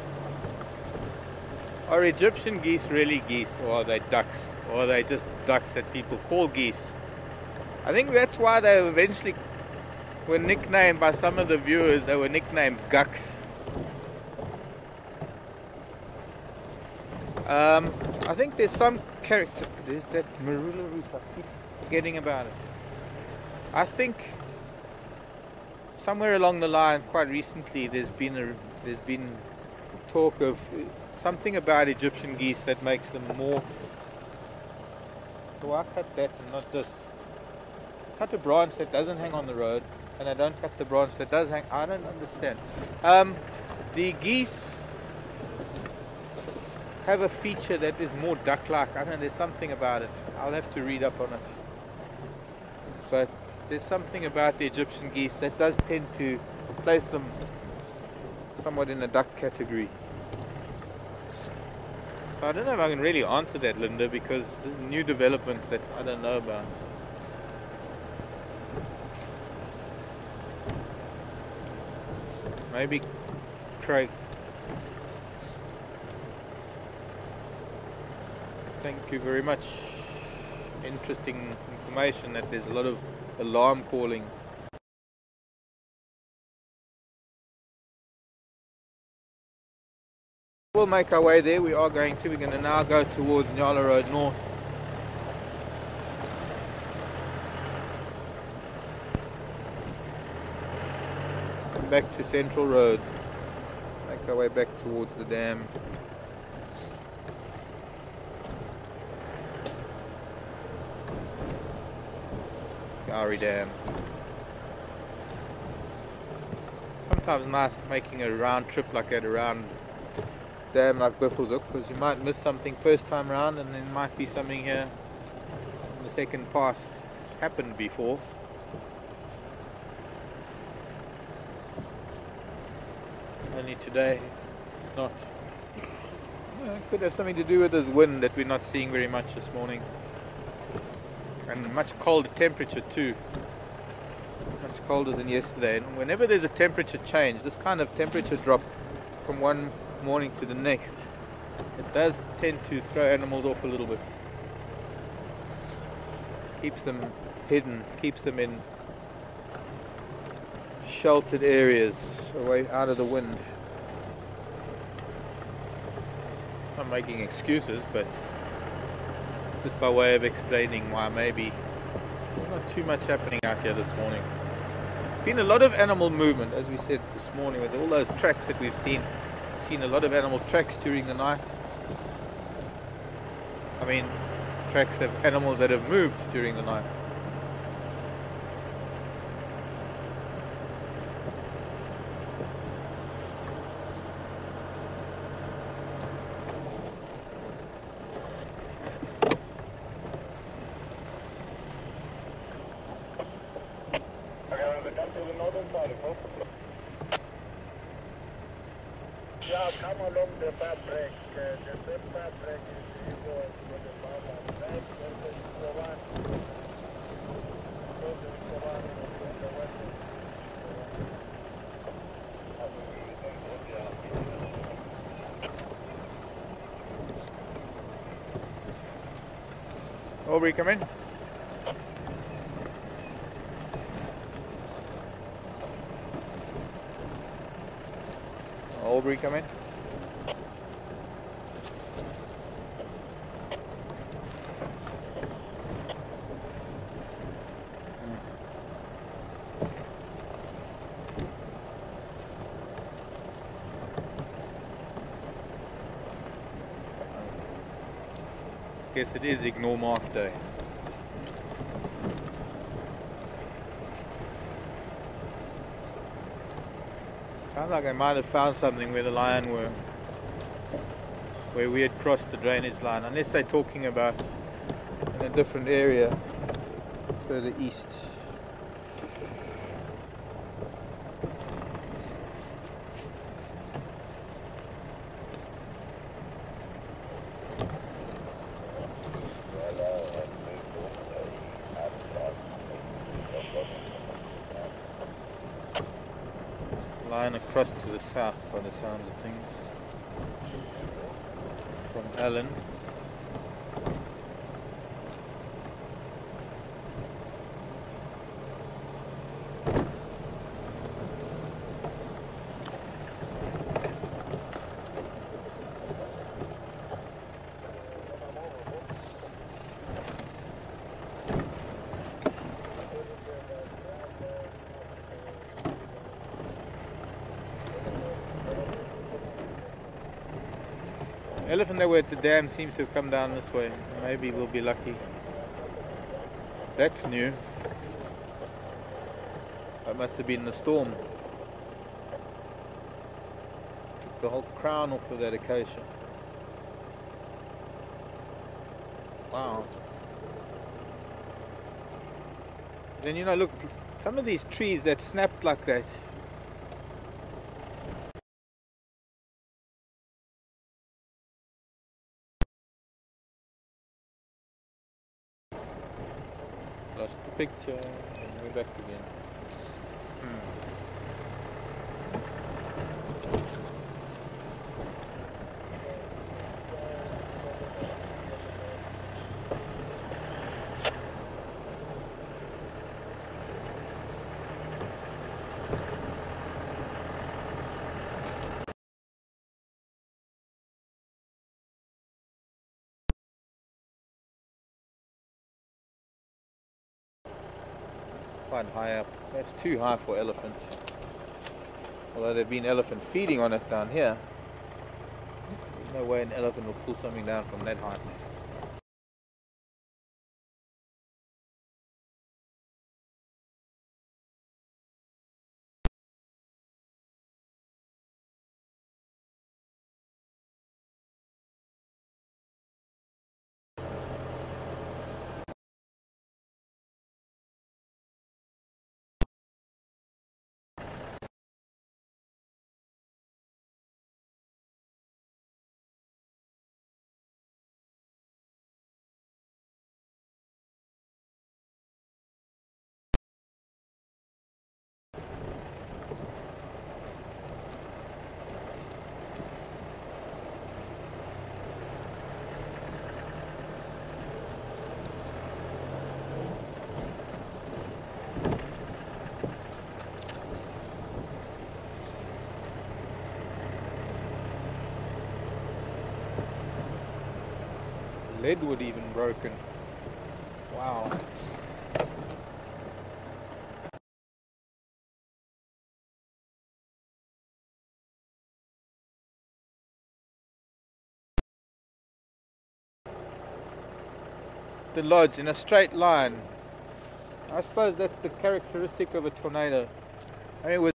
Are Egyptian geese really geese, or are they ducks? Or are they just ducks that people call geese? I think that's why they eventually were nicknamed by some of the viewers, they were nicknamed gucks. I think there's some character, there's that Marula Root, I keep forgetting about it. I think somewhere along the line, quite recently, there's been talk of something about Egyptian geese that makes them more. So I cut that and not this. Cut a branch that doesn't hang on the road, and I don't cut the branch that does hang. I don't understand. The geese have a feature that is more duck-like. I don't know, there's something about it. I'll have to read up on it. But there's something about the Egyptian geese that does tend to place them somewhat in the duck category. So I don't know if I can really answer that, Linda, because there's new developments that I don't know about. Maybe Craig. Thank you very much. Interesting information that there's a lot of alarm calling. We'll make our way there. We're going to now go towards Nyala Road North. And back to Central Road. Make our way back towards the dam. Gowrie Dam. Sometimes nice making a round trip like that around dam like Buffelshoek, because you might miss something first time round and there might be something here on the second pass. happened before. Only today, not. It could have something to do with this wind that we're not seeing very much this morning. And much colder temperature too. Much colder than yesterday. And whenever there's a temperature change, this kind of temperature drop from one morning to the next, it does tend to throw animals off a little bit. Keeps them hidden, keeps them in sheltered areas, away out of the wind. I'm making excuses, but just by way of explaining why maybe not too much happening out here this morning. Been a lot of animal movement, as we said this morning, with all those tracks that we've seen. Seen a lot of animal tracks during the night. I mean, tracks of animals that have moved during the night. Yeah, come along the fabric. The same fabric is equal to the power. Right? There's the one. There's the one on the west. Aubrey, come in. Aubrey, come in. Guess it is Ignore Mark Day. Sounds like they might have found something where the lion were, where we had crossed the drainage line, unless they're talking about in a different area further east. Line across to the south by the sounds of things. From Allen. Elephant that were at the dam seems to have come down this way. Maybe we'll be lucky. That's new. That must have been the storm. Took the whole crown off of that acacia. Wow. Then you know, look, some of these trees that snapped like that. Lost the picture and we're back again. Quite high up. That's too high for elephant. Although there've been elephant feeding on it down here. There's no way an elephant will pull something down from that height. leadwood even broken. Wow. The lodge in a straight line. I suppose that's the characteristic of a tornado. I mean, it was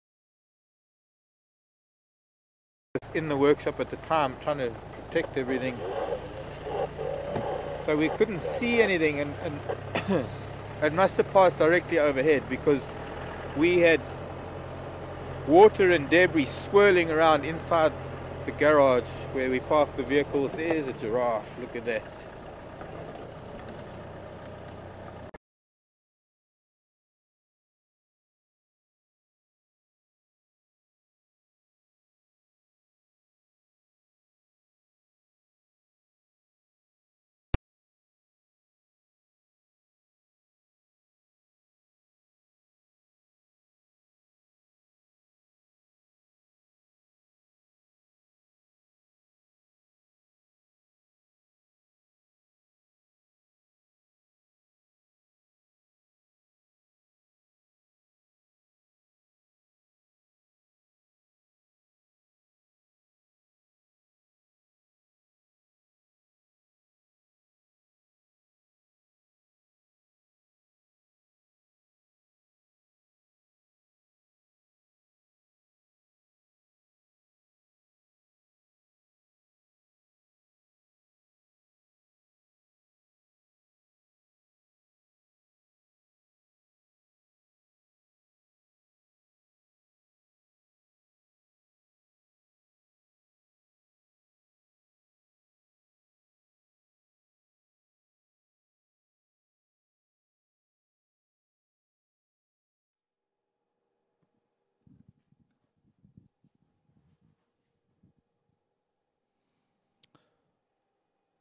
in the workshop at the time trying to protect everything, so we couldn't see anything, and it must have passed directly overhead because we had water and debris swirling around inside the garage where we parked the vehicles. There's a giraffe, look at that.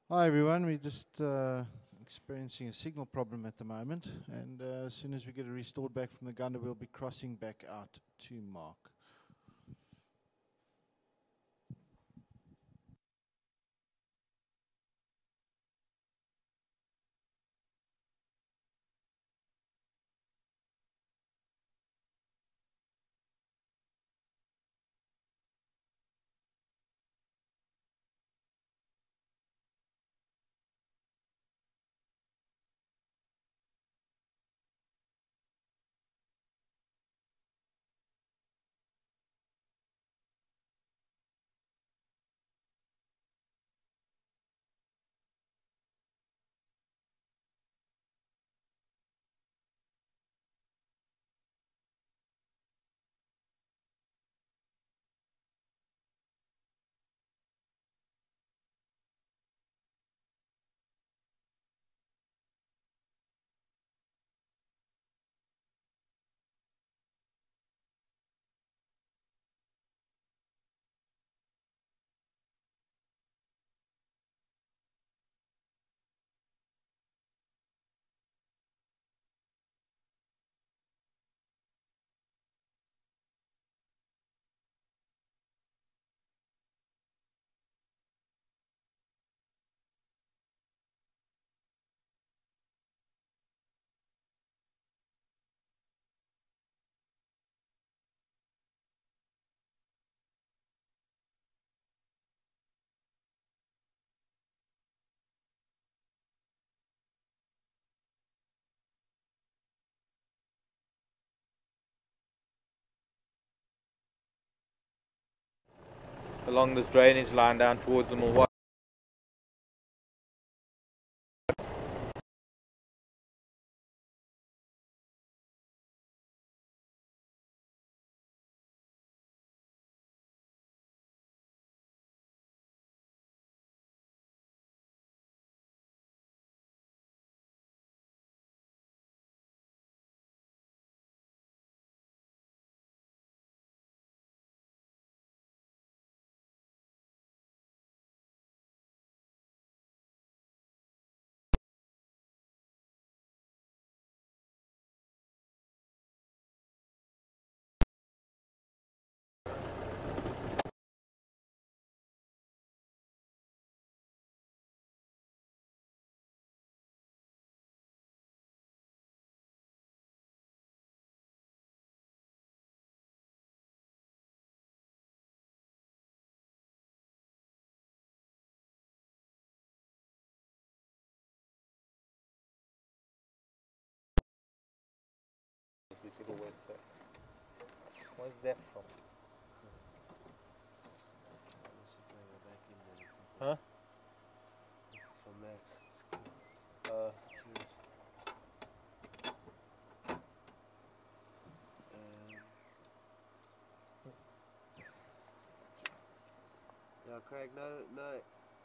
Hi everyone, we're just experiencing a signal problem at the moment, and as soon as we get it restored back from the Gunda, we'll be crossing back out to Mark. Along this drainage line down towards the Milwaukee. that from? Huh? This is from that. Security. Yeah, Craig, no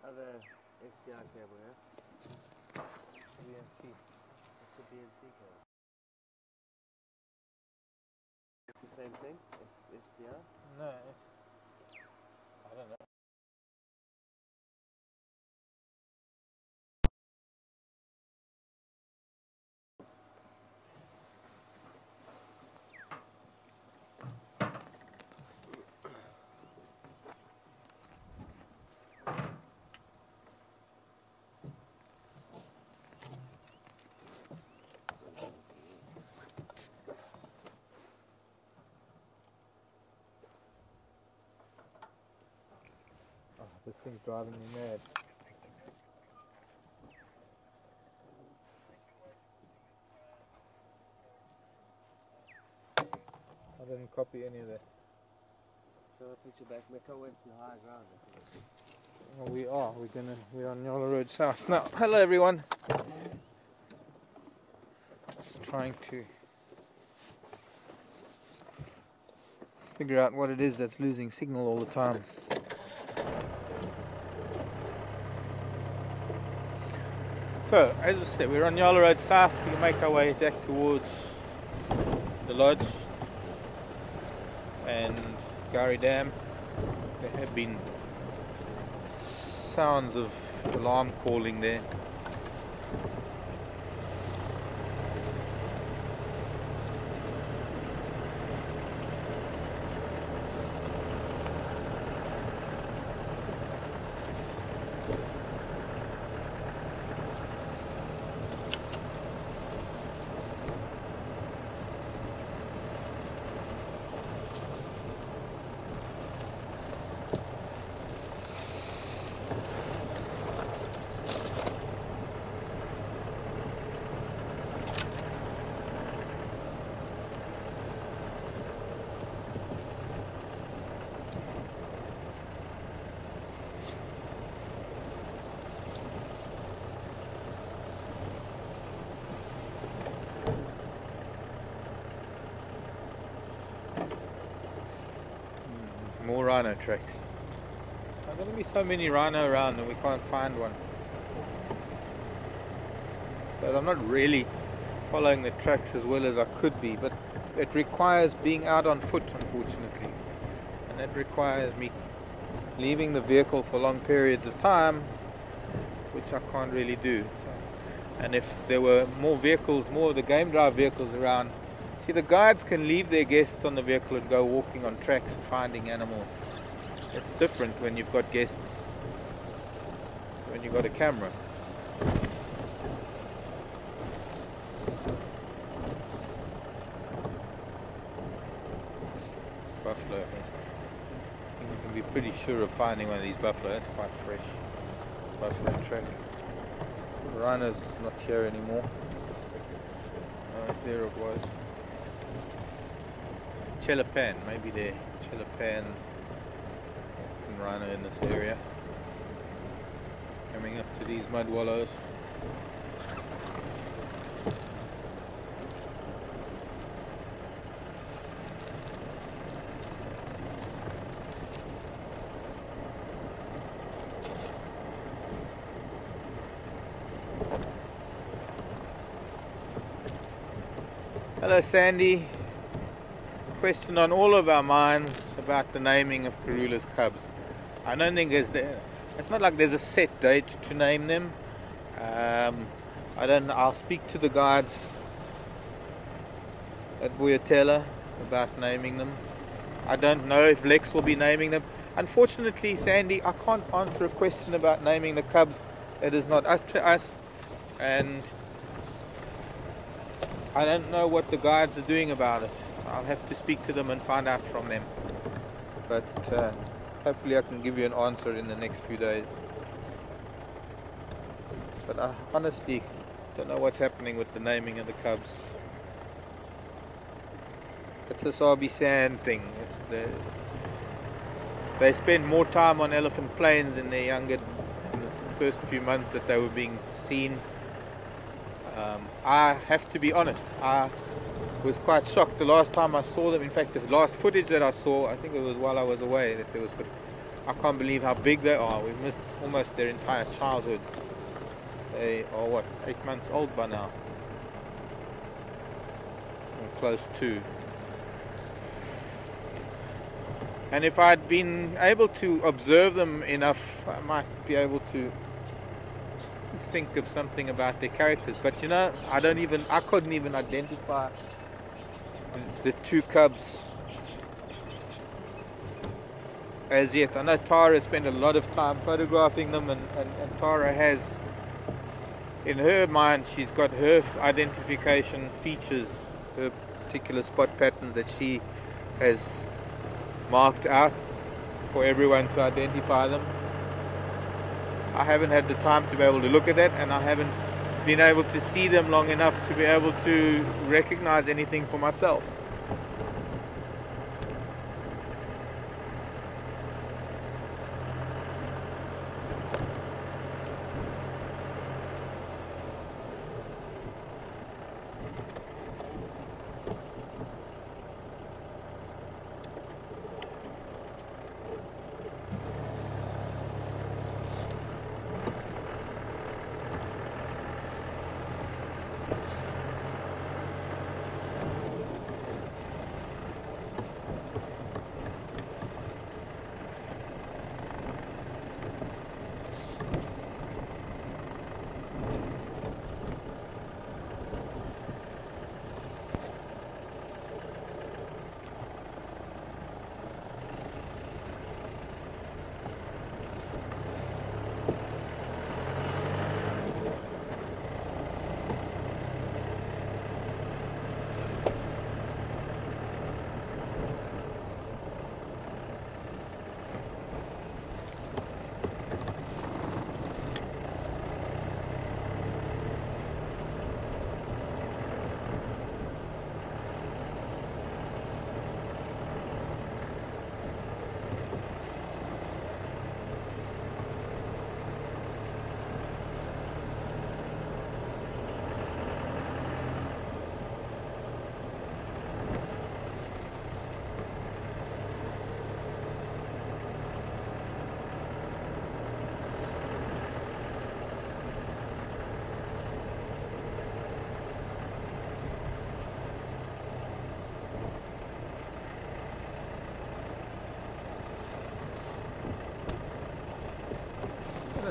other STI cable, yeah? BNC. It's a BNC cable. The same thing? STI? No. I don't know. Oh, this thing's driving me mad. I didn't copy any of that. So I put you back, make our way to high ground. Well, we're on Yola Road South now. Hello everyone. Just trying to figure out what it is that's losing signal all the time. So, as I said, we're on Yola Road South. We make our way back towards the lodge and Gari Dam. There have been sounds of alarm calling there. More rhino tracks. There's going to be so many rhino around and we can't find one. But I'm not really following the tracks as well as I could be, but it requires being out on foot, unfortunately. And that requires me leaving the vehicle for long periods of time, which I can't really do. So, and if there were more vehicles, more of the game drive vehicles around, see, the guides can leave their guests on the vehicle and go walking on tracks and finding animals. It's different when you've got guests, when you've got a camera. Buffalo. You can be pretty sure of finding one of these buffalo. That's quite fresh. Buffalo track. Rhino's not here anymore. There it was. Chelapan, maybe there. Chelapan and rhino in this area. Coming up to these mud wallows. Hello Sandy. Question on all of our minds about the naming of Karula's cubs. I don't think it's not like there's a set date to name them. I'll speak to the guides at Vuyatela about naming them. I don't know if Lex will be naming them. Unfortunately, Sandy, I can't answer a question about naming the cubs. It is not up to us, and I don't know what the guides are doing about it. I'll have to speak to them and find out from them. But hopefully I can give you an answer in the next few days. But I honestly don't know what's happening with the naming of the cubs. It's a Sabi Sand thing. They spent more time on Elephant Plains in the first few months that they were being seen. I have to be honest, I was quite shocked the last time I saw them. In fact, the last footage that I saw, I think it was while I was away, that there was footage. I can't believe how big they are. We've missed almost their entire childhood. They are what, 8 months old by now? Or close to. And if I'd been able to observe them enough, I might be able to think of something about their characters. But you know, I couldn't even identify the two cubs as yet. I know Tara spent a lot of time photographing them, and Tara has, in her mind, she's got her identification features, her particular spot patterns that she has marked out for everyone to identify them. I haven't had the time to be able to look at that, and I haven't been able to see them long enough to be able to recognize anything for myself.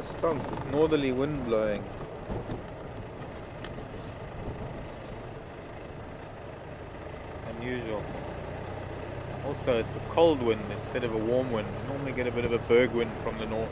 Strong northerly wind blowing. Unusual. Also, it's a cold wind instead of a warm wind. You normally get a bit of a berg wind from the north.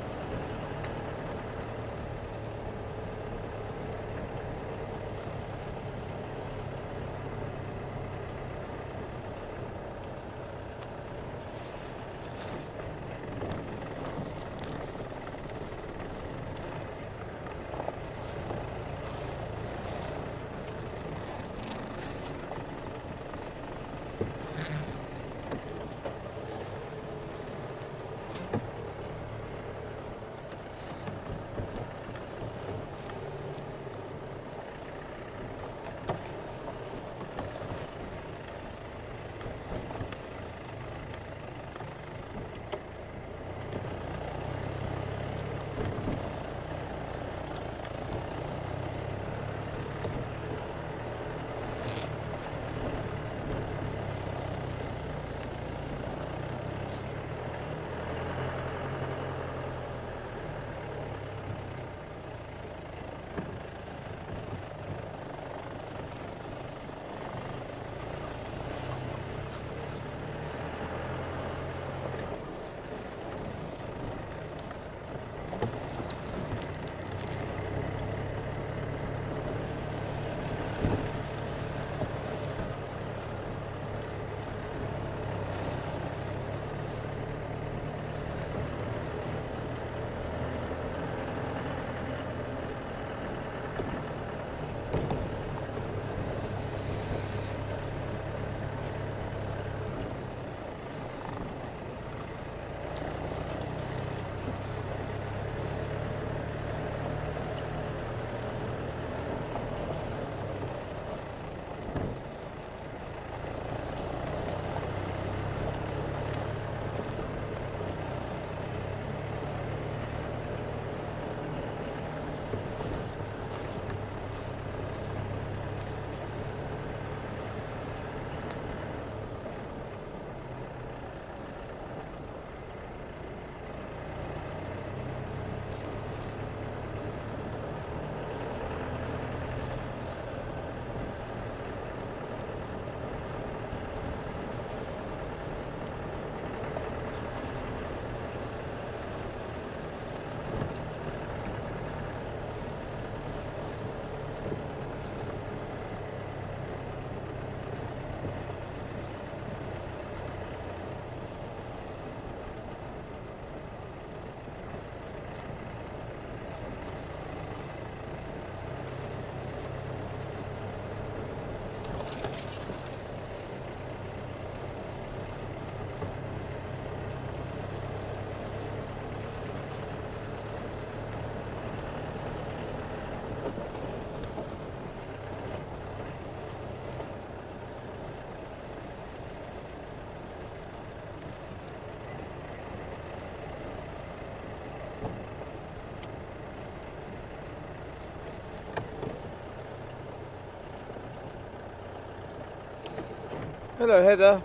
Hello, Heather.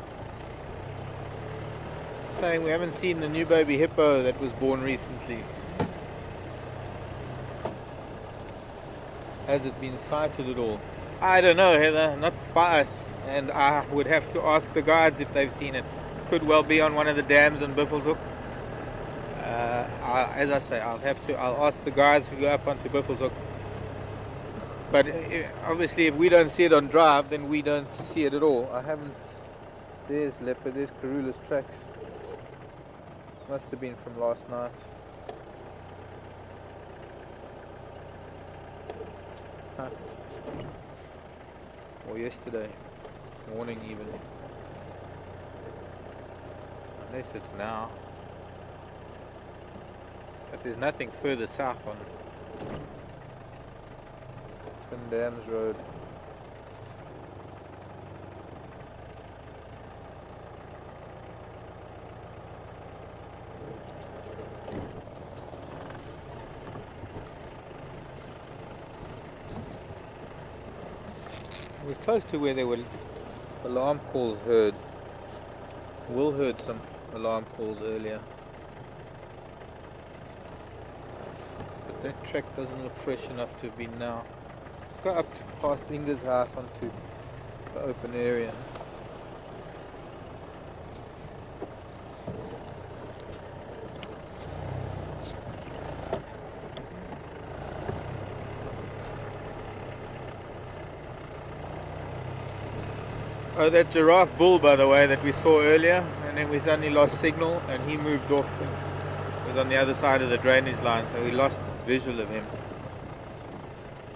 Saying we haven't seen the new baby hippo that was born recently. Has it been sighted at all? I don't know, Heather, not by us. And I would have to ask the guides if they've seen it. Could well be on one of the dams on Buffelshoek. As I say, I'll ask the guides who go up onto Buffelshoek. But obviously if we don't see it on drive, then we don't see it at all. I haven't... There's leopard, there's Karula's tracks. Must have been from last night. Huh. Or yesterday morning even. Unless it's now. But there's nothing further south on Twin Dams Road. We're close to where there were alarm calls heard. Will heard some alarm calls earlier. But that track doesn't look fresh enough to have been now. Let's go up to past Inga's house onto the open area. Oh, that giraffe bull, by the way, that we saw earlier, and then we suddenly lost signal and he moved off and was on the other side of the drainage line, so we lost visual of him,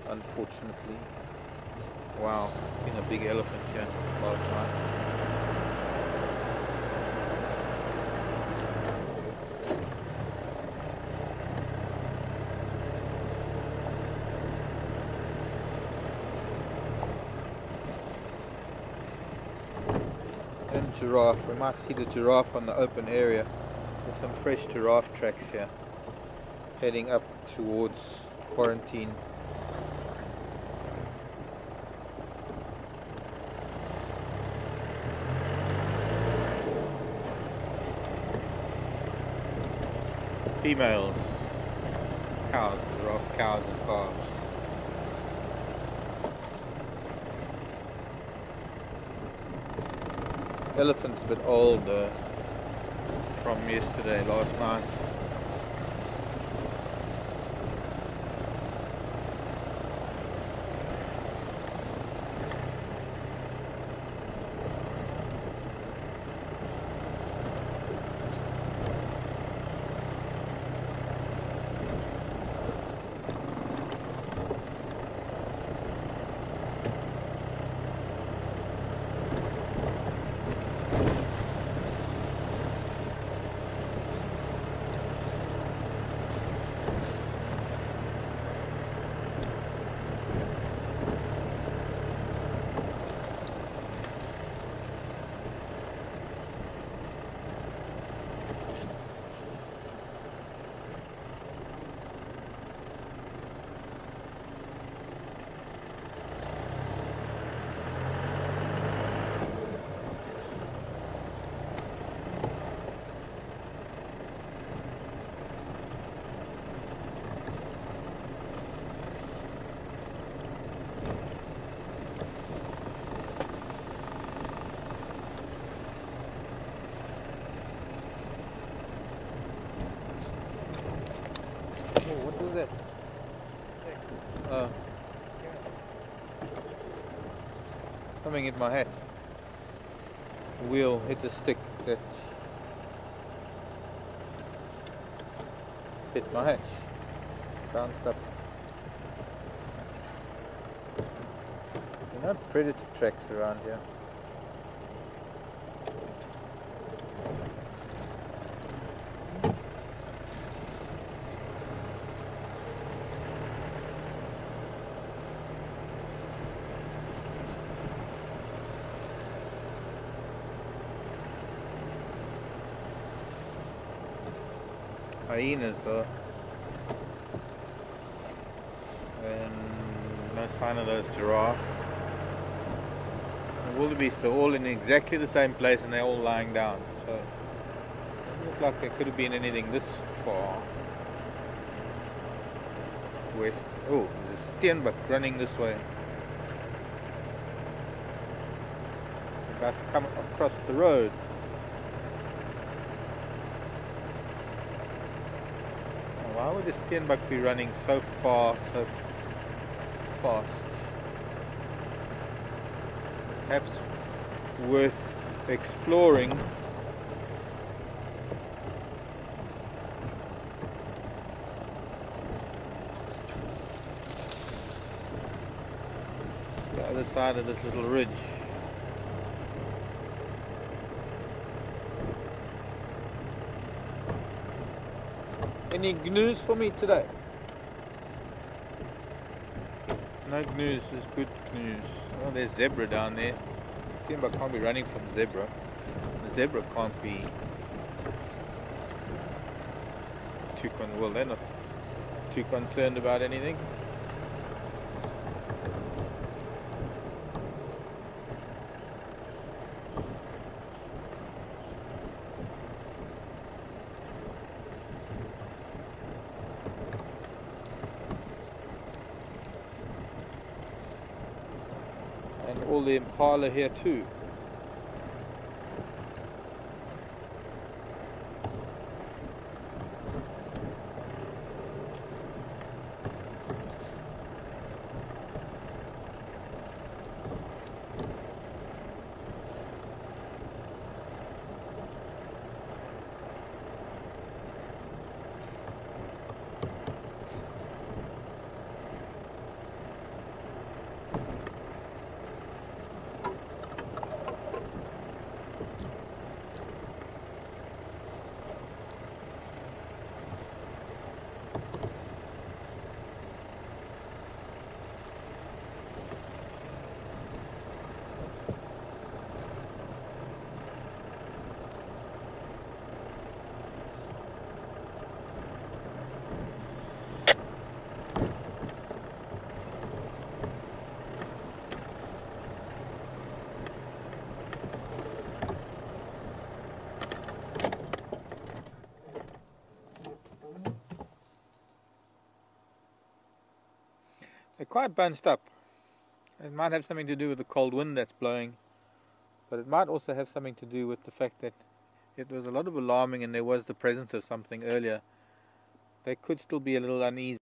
unfortunately. Wow, been a big elephant here last night. Giraffe. We might see the giraffe on the open area. There's some fresh giraffe tracks here heading up towards Quarantine. Females, cows, giraffe cows and calves. Elephant's a bit older from yesterday, last night. What was that? Something hit my head. Wheel hit a stick that hit my head. Bounced up. There are no predator tracks around here. Hyenas though, and no sign of those giraffes. wildebeest are all in exactly the same place and they're all lying down. So it doesn't look like there could have been anything this far west. Oh, there's a steenbok running this way. About to come across the road. Why would a steenbok be running so far, so fast? Perhaps worth exploring. The other side of this little ridge. Any news for me today? No news is good news. Oh, there's zebra down there. Steenbok can't be running from zebra. The zebra can't be well, they're not too concerned about anything. And all the impala here too. They're quite bunched up. It might have something to do with the cold wind that's blowing, but it might also have something to do with the fact that it was a lot of alarming and there was the presence of something earlier. They could still be a little uneasy.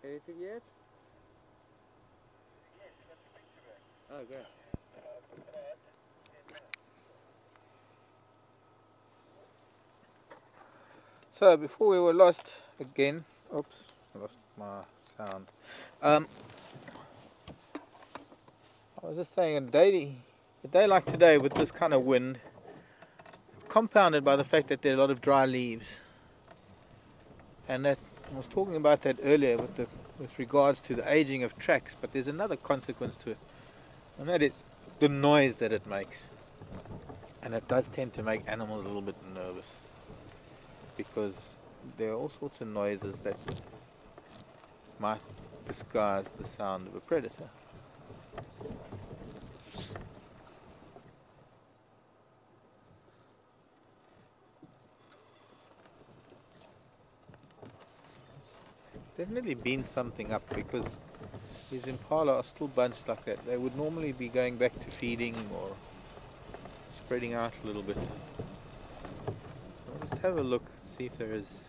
Anything yet? Oh, great. So before we were lost again, oops, I lost my sound. I was just saying a day like today with this kind of wind, it's compounded by the fact that there are a lot of dry leaves. And that I was talking about that earlier with regards to the aging of tracks, but there's another consequence to it, and that is the noise that it makes. And it does tend to make animals a little bit nervous, because there are all sorts of noises that might disguise the sound of a predator. Definitely been something up, because these impala are still bunched like that. They would normally be going back to feeding or spreading out a little bit. I'll just have a look, see if there is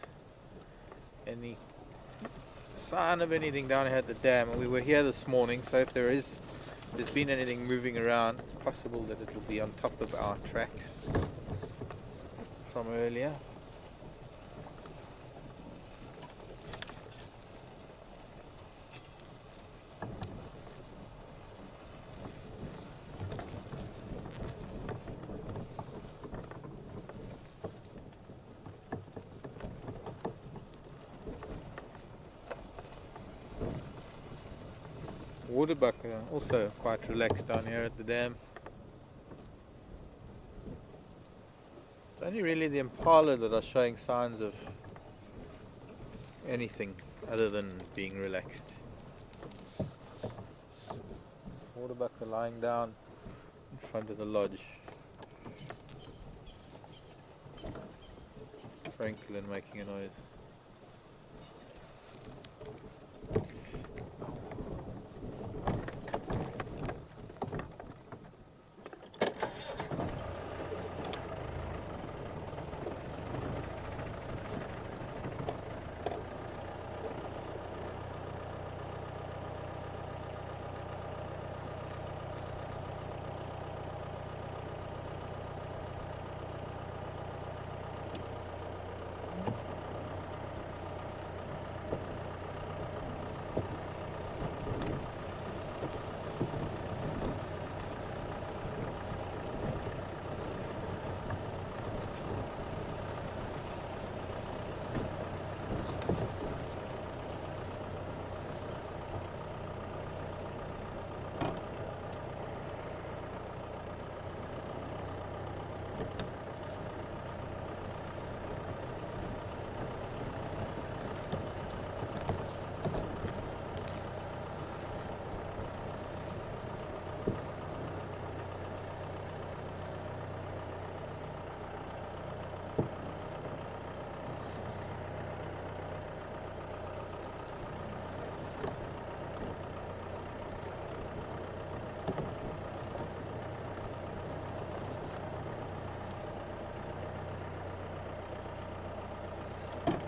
any sign of anything down here at the dam. We were here this morning, so if there's been anything moving around, it's possible that it'll be on top of our tracks from earlier. Waterbuck are also quite relaxed down here at the dam. It's only really the impala that are showing signs of anything other than being relaxed. Waterbuck are lying down in front of the lodge. Franklin making a noise.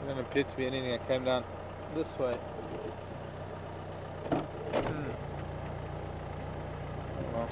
Doesn't appear to be anything that came down this way. Well.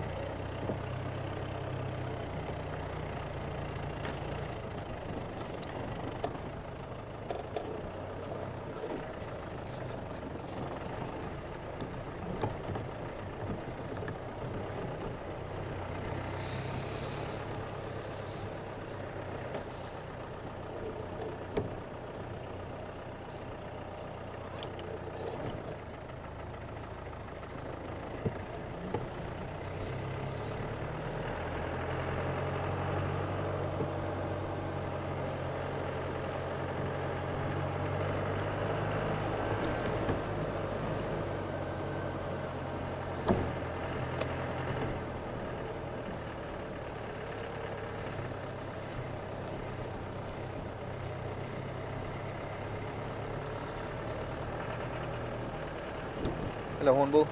Hello, Hornbull.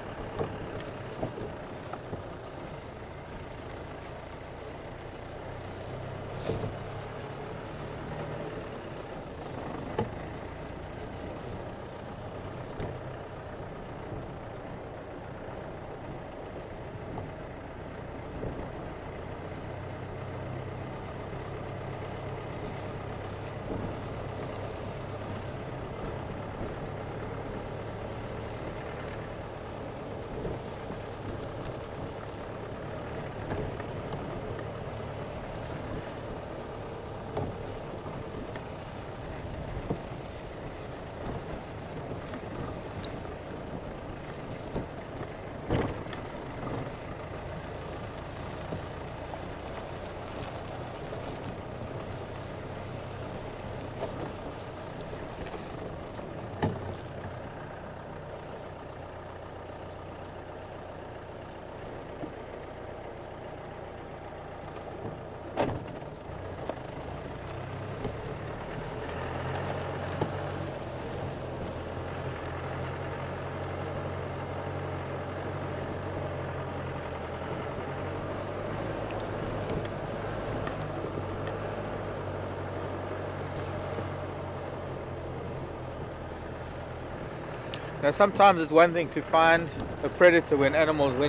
Now sometimes it's one thing to find a predator when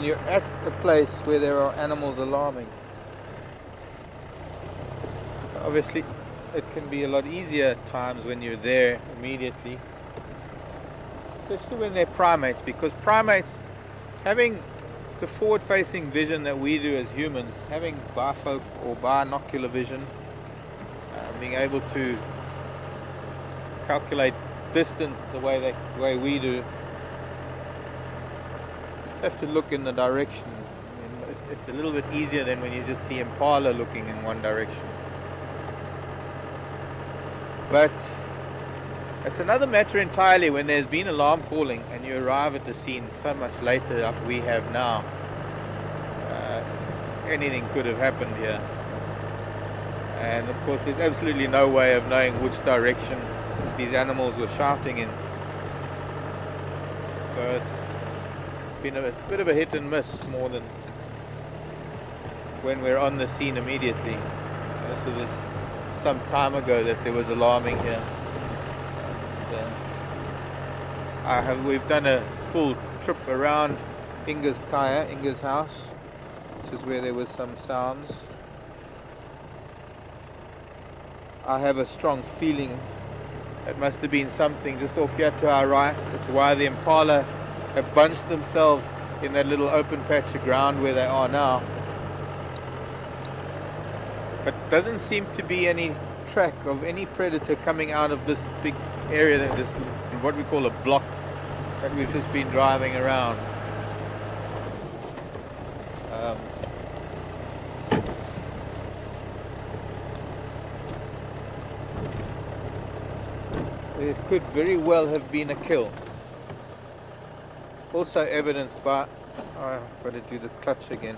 you're at a place where there are animals alarming. Obviously it can be a lot easier at times when you're there immediately, especially when they're primates, because primates, having the forward-facing vision that we do as humans, having bifocal or binocular vision, being able to calculate distance the way we do, just have to look in the direction. I mean, it's a little bit easier than when you just see impala looking in one direction. But it's another matter entirely when there's been alarm calling and you arrive at the scene so much later like we have now. Anything could have happened here. And of course there's absolutely no way of knowing which direction these animals were shouting in. So it's a bit of a hit and miss more than when we're on the scene immediately. This was some time ago that there was alarming here. And, we've done a full trip around Inga's kaya, Inga's house, which is where there was some sounds. I have a strong feeling it must have been something just off here to our right. That's why the impala have bunched themselves in that little open patch of ground where they are now. But doesn't seem to be any track of any predator coming out of this big area, this what we call a block that we've just been driving around. It could very well have been a kill. Also evidenced by... Oh, I've got to do the clutch again.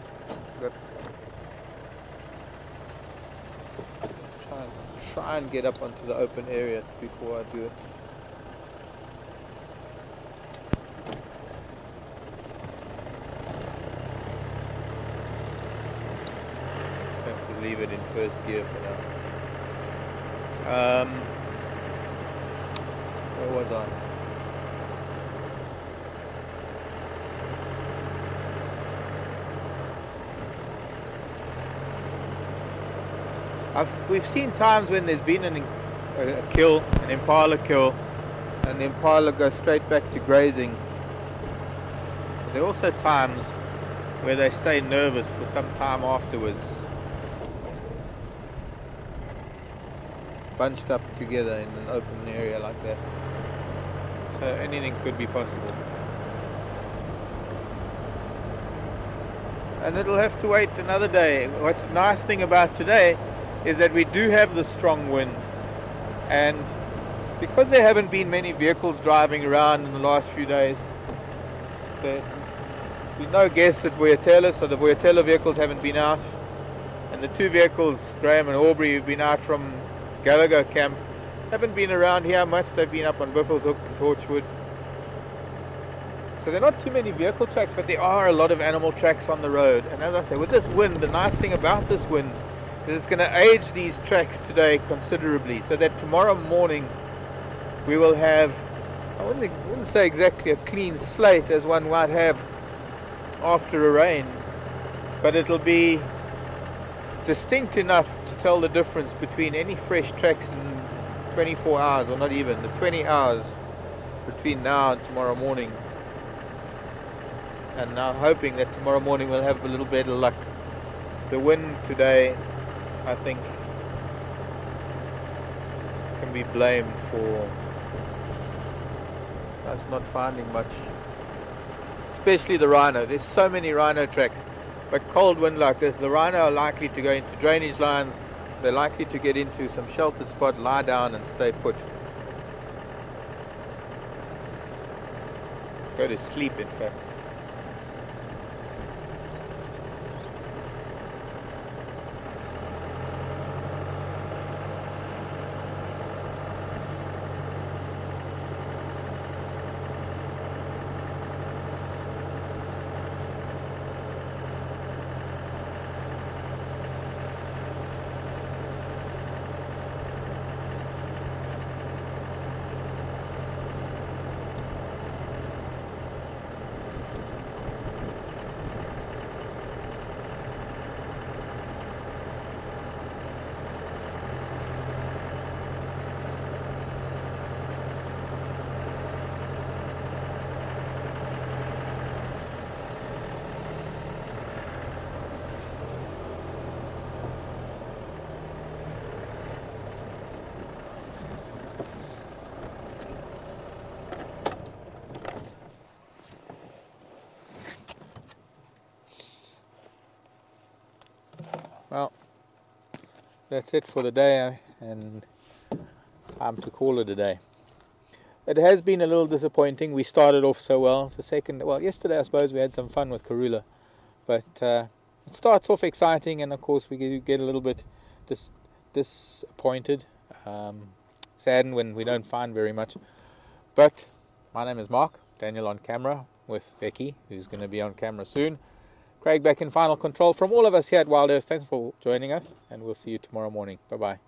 Try and get up onto the open area before I do it. Have to leave it in first gear for now. Where was I? We've seen times when there's been a kill, an impala kill, and the impala goes straight back to grazing. But there are also times where they stay nervous for some time afterwards, bunched up together in an open area like that. So anything could be possible. And it'll have to wait another day. What's the nice thing about today is that we do have the strong wind, and because there haven't been many vehicles driving around in the last few days, there's no guess that Vuyatela, so the Vuyatela vehicles haven't been out, and the two vehicles, Graham and Aubrey, who've been out from Gallagher camp, haven't been around here much. They've been up on Buffelshoek and Torchwood. So there are not too many vehicle tracks, but there are a lot of animal tracks on the road. And as I say, with this wind, the nice thing about this wind is it's going to age these tracks today considerably, so that tomorrow morning we will have, I wouldn't say exactly a clean slate as one might have after a rain, but it'll be distinct enough to tell the difference between any fresh tracks in 24 hours, or not even, the 20 hours between now and tomorrow morning. And now hoping that tomorrow morning we'll have a little better luck. The wind today, I think, can be blamed for us not finding much, especially the rhino. There's so many rhino tracks, but cold wind like this, the rhino are likely to go into drainage lines. They're likely to get into some sheltered spot, lie down and stay put. Go to sleep, in fact. that's it for the day, and time to call it a day. It has been a little disappointing. We started off so well. Yesterday I suppose we had some fun with Karula, but it starts off exciting, and of course we get a little bit disappointed, saddened when we don't find very much. But my name is Mark, Daniel on camera with Becky, who's going to be on camera soon. Craig back in final control. From all of us here at Wild Earth, thanks for joining us, and we'll see you tomorrow morning. Bye-bye.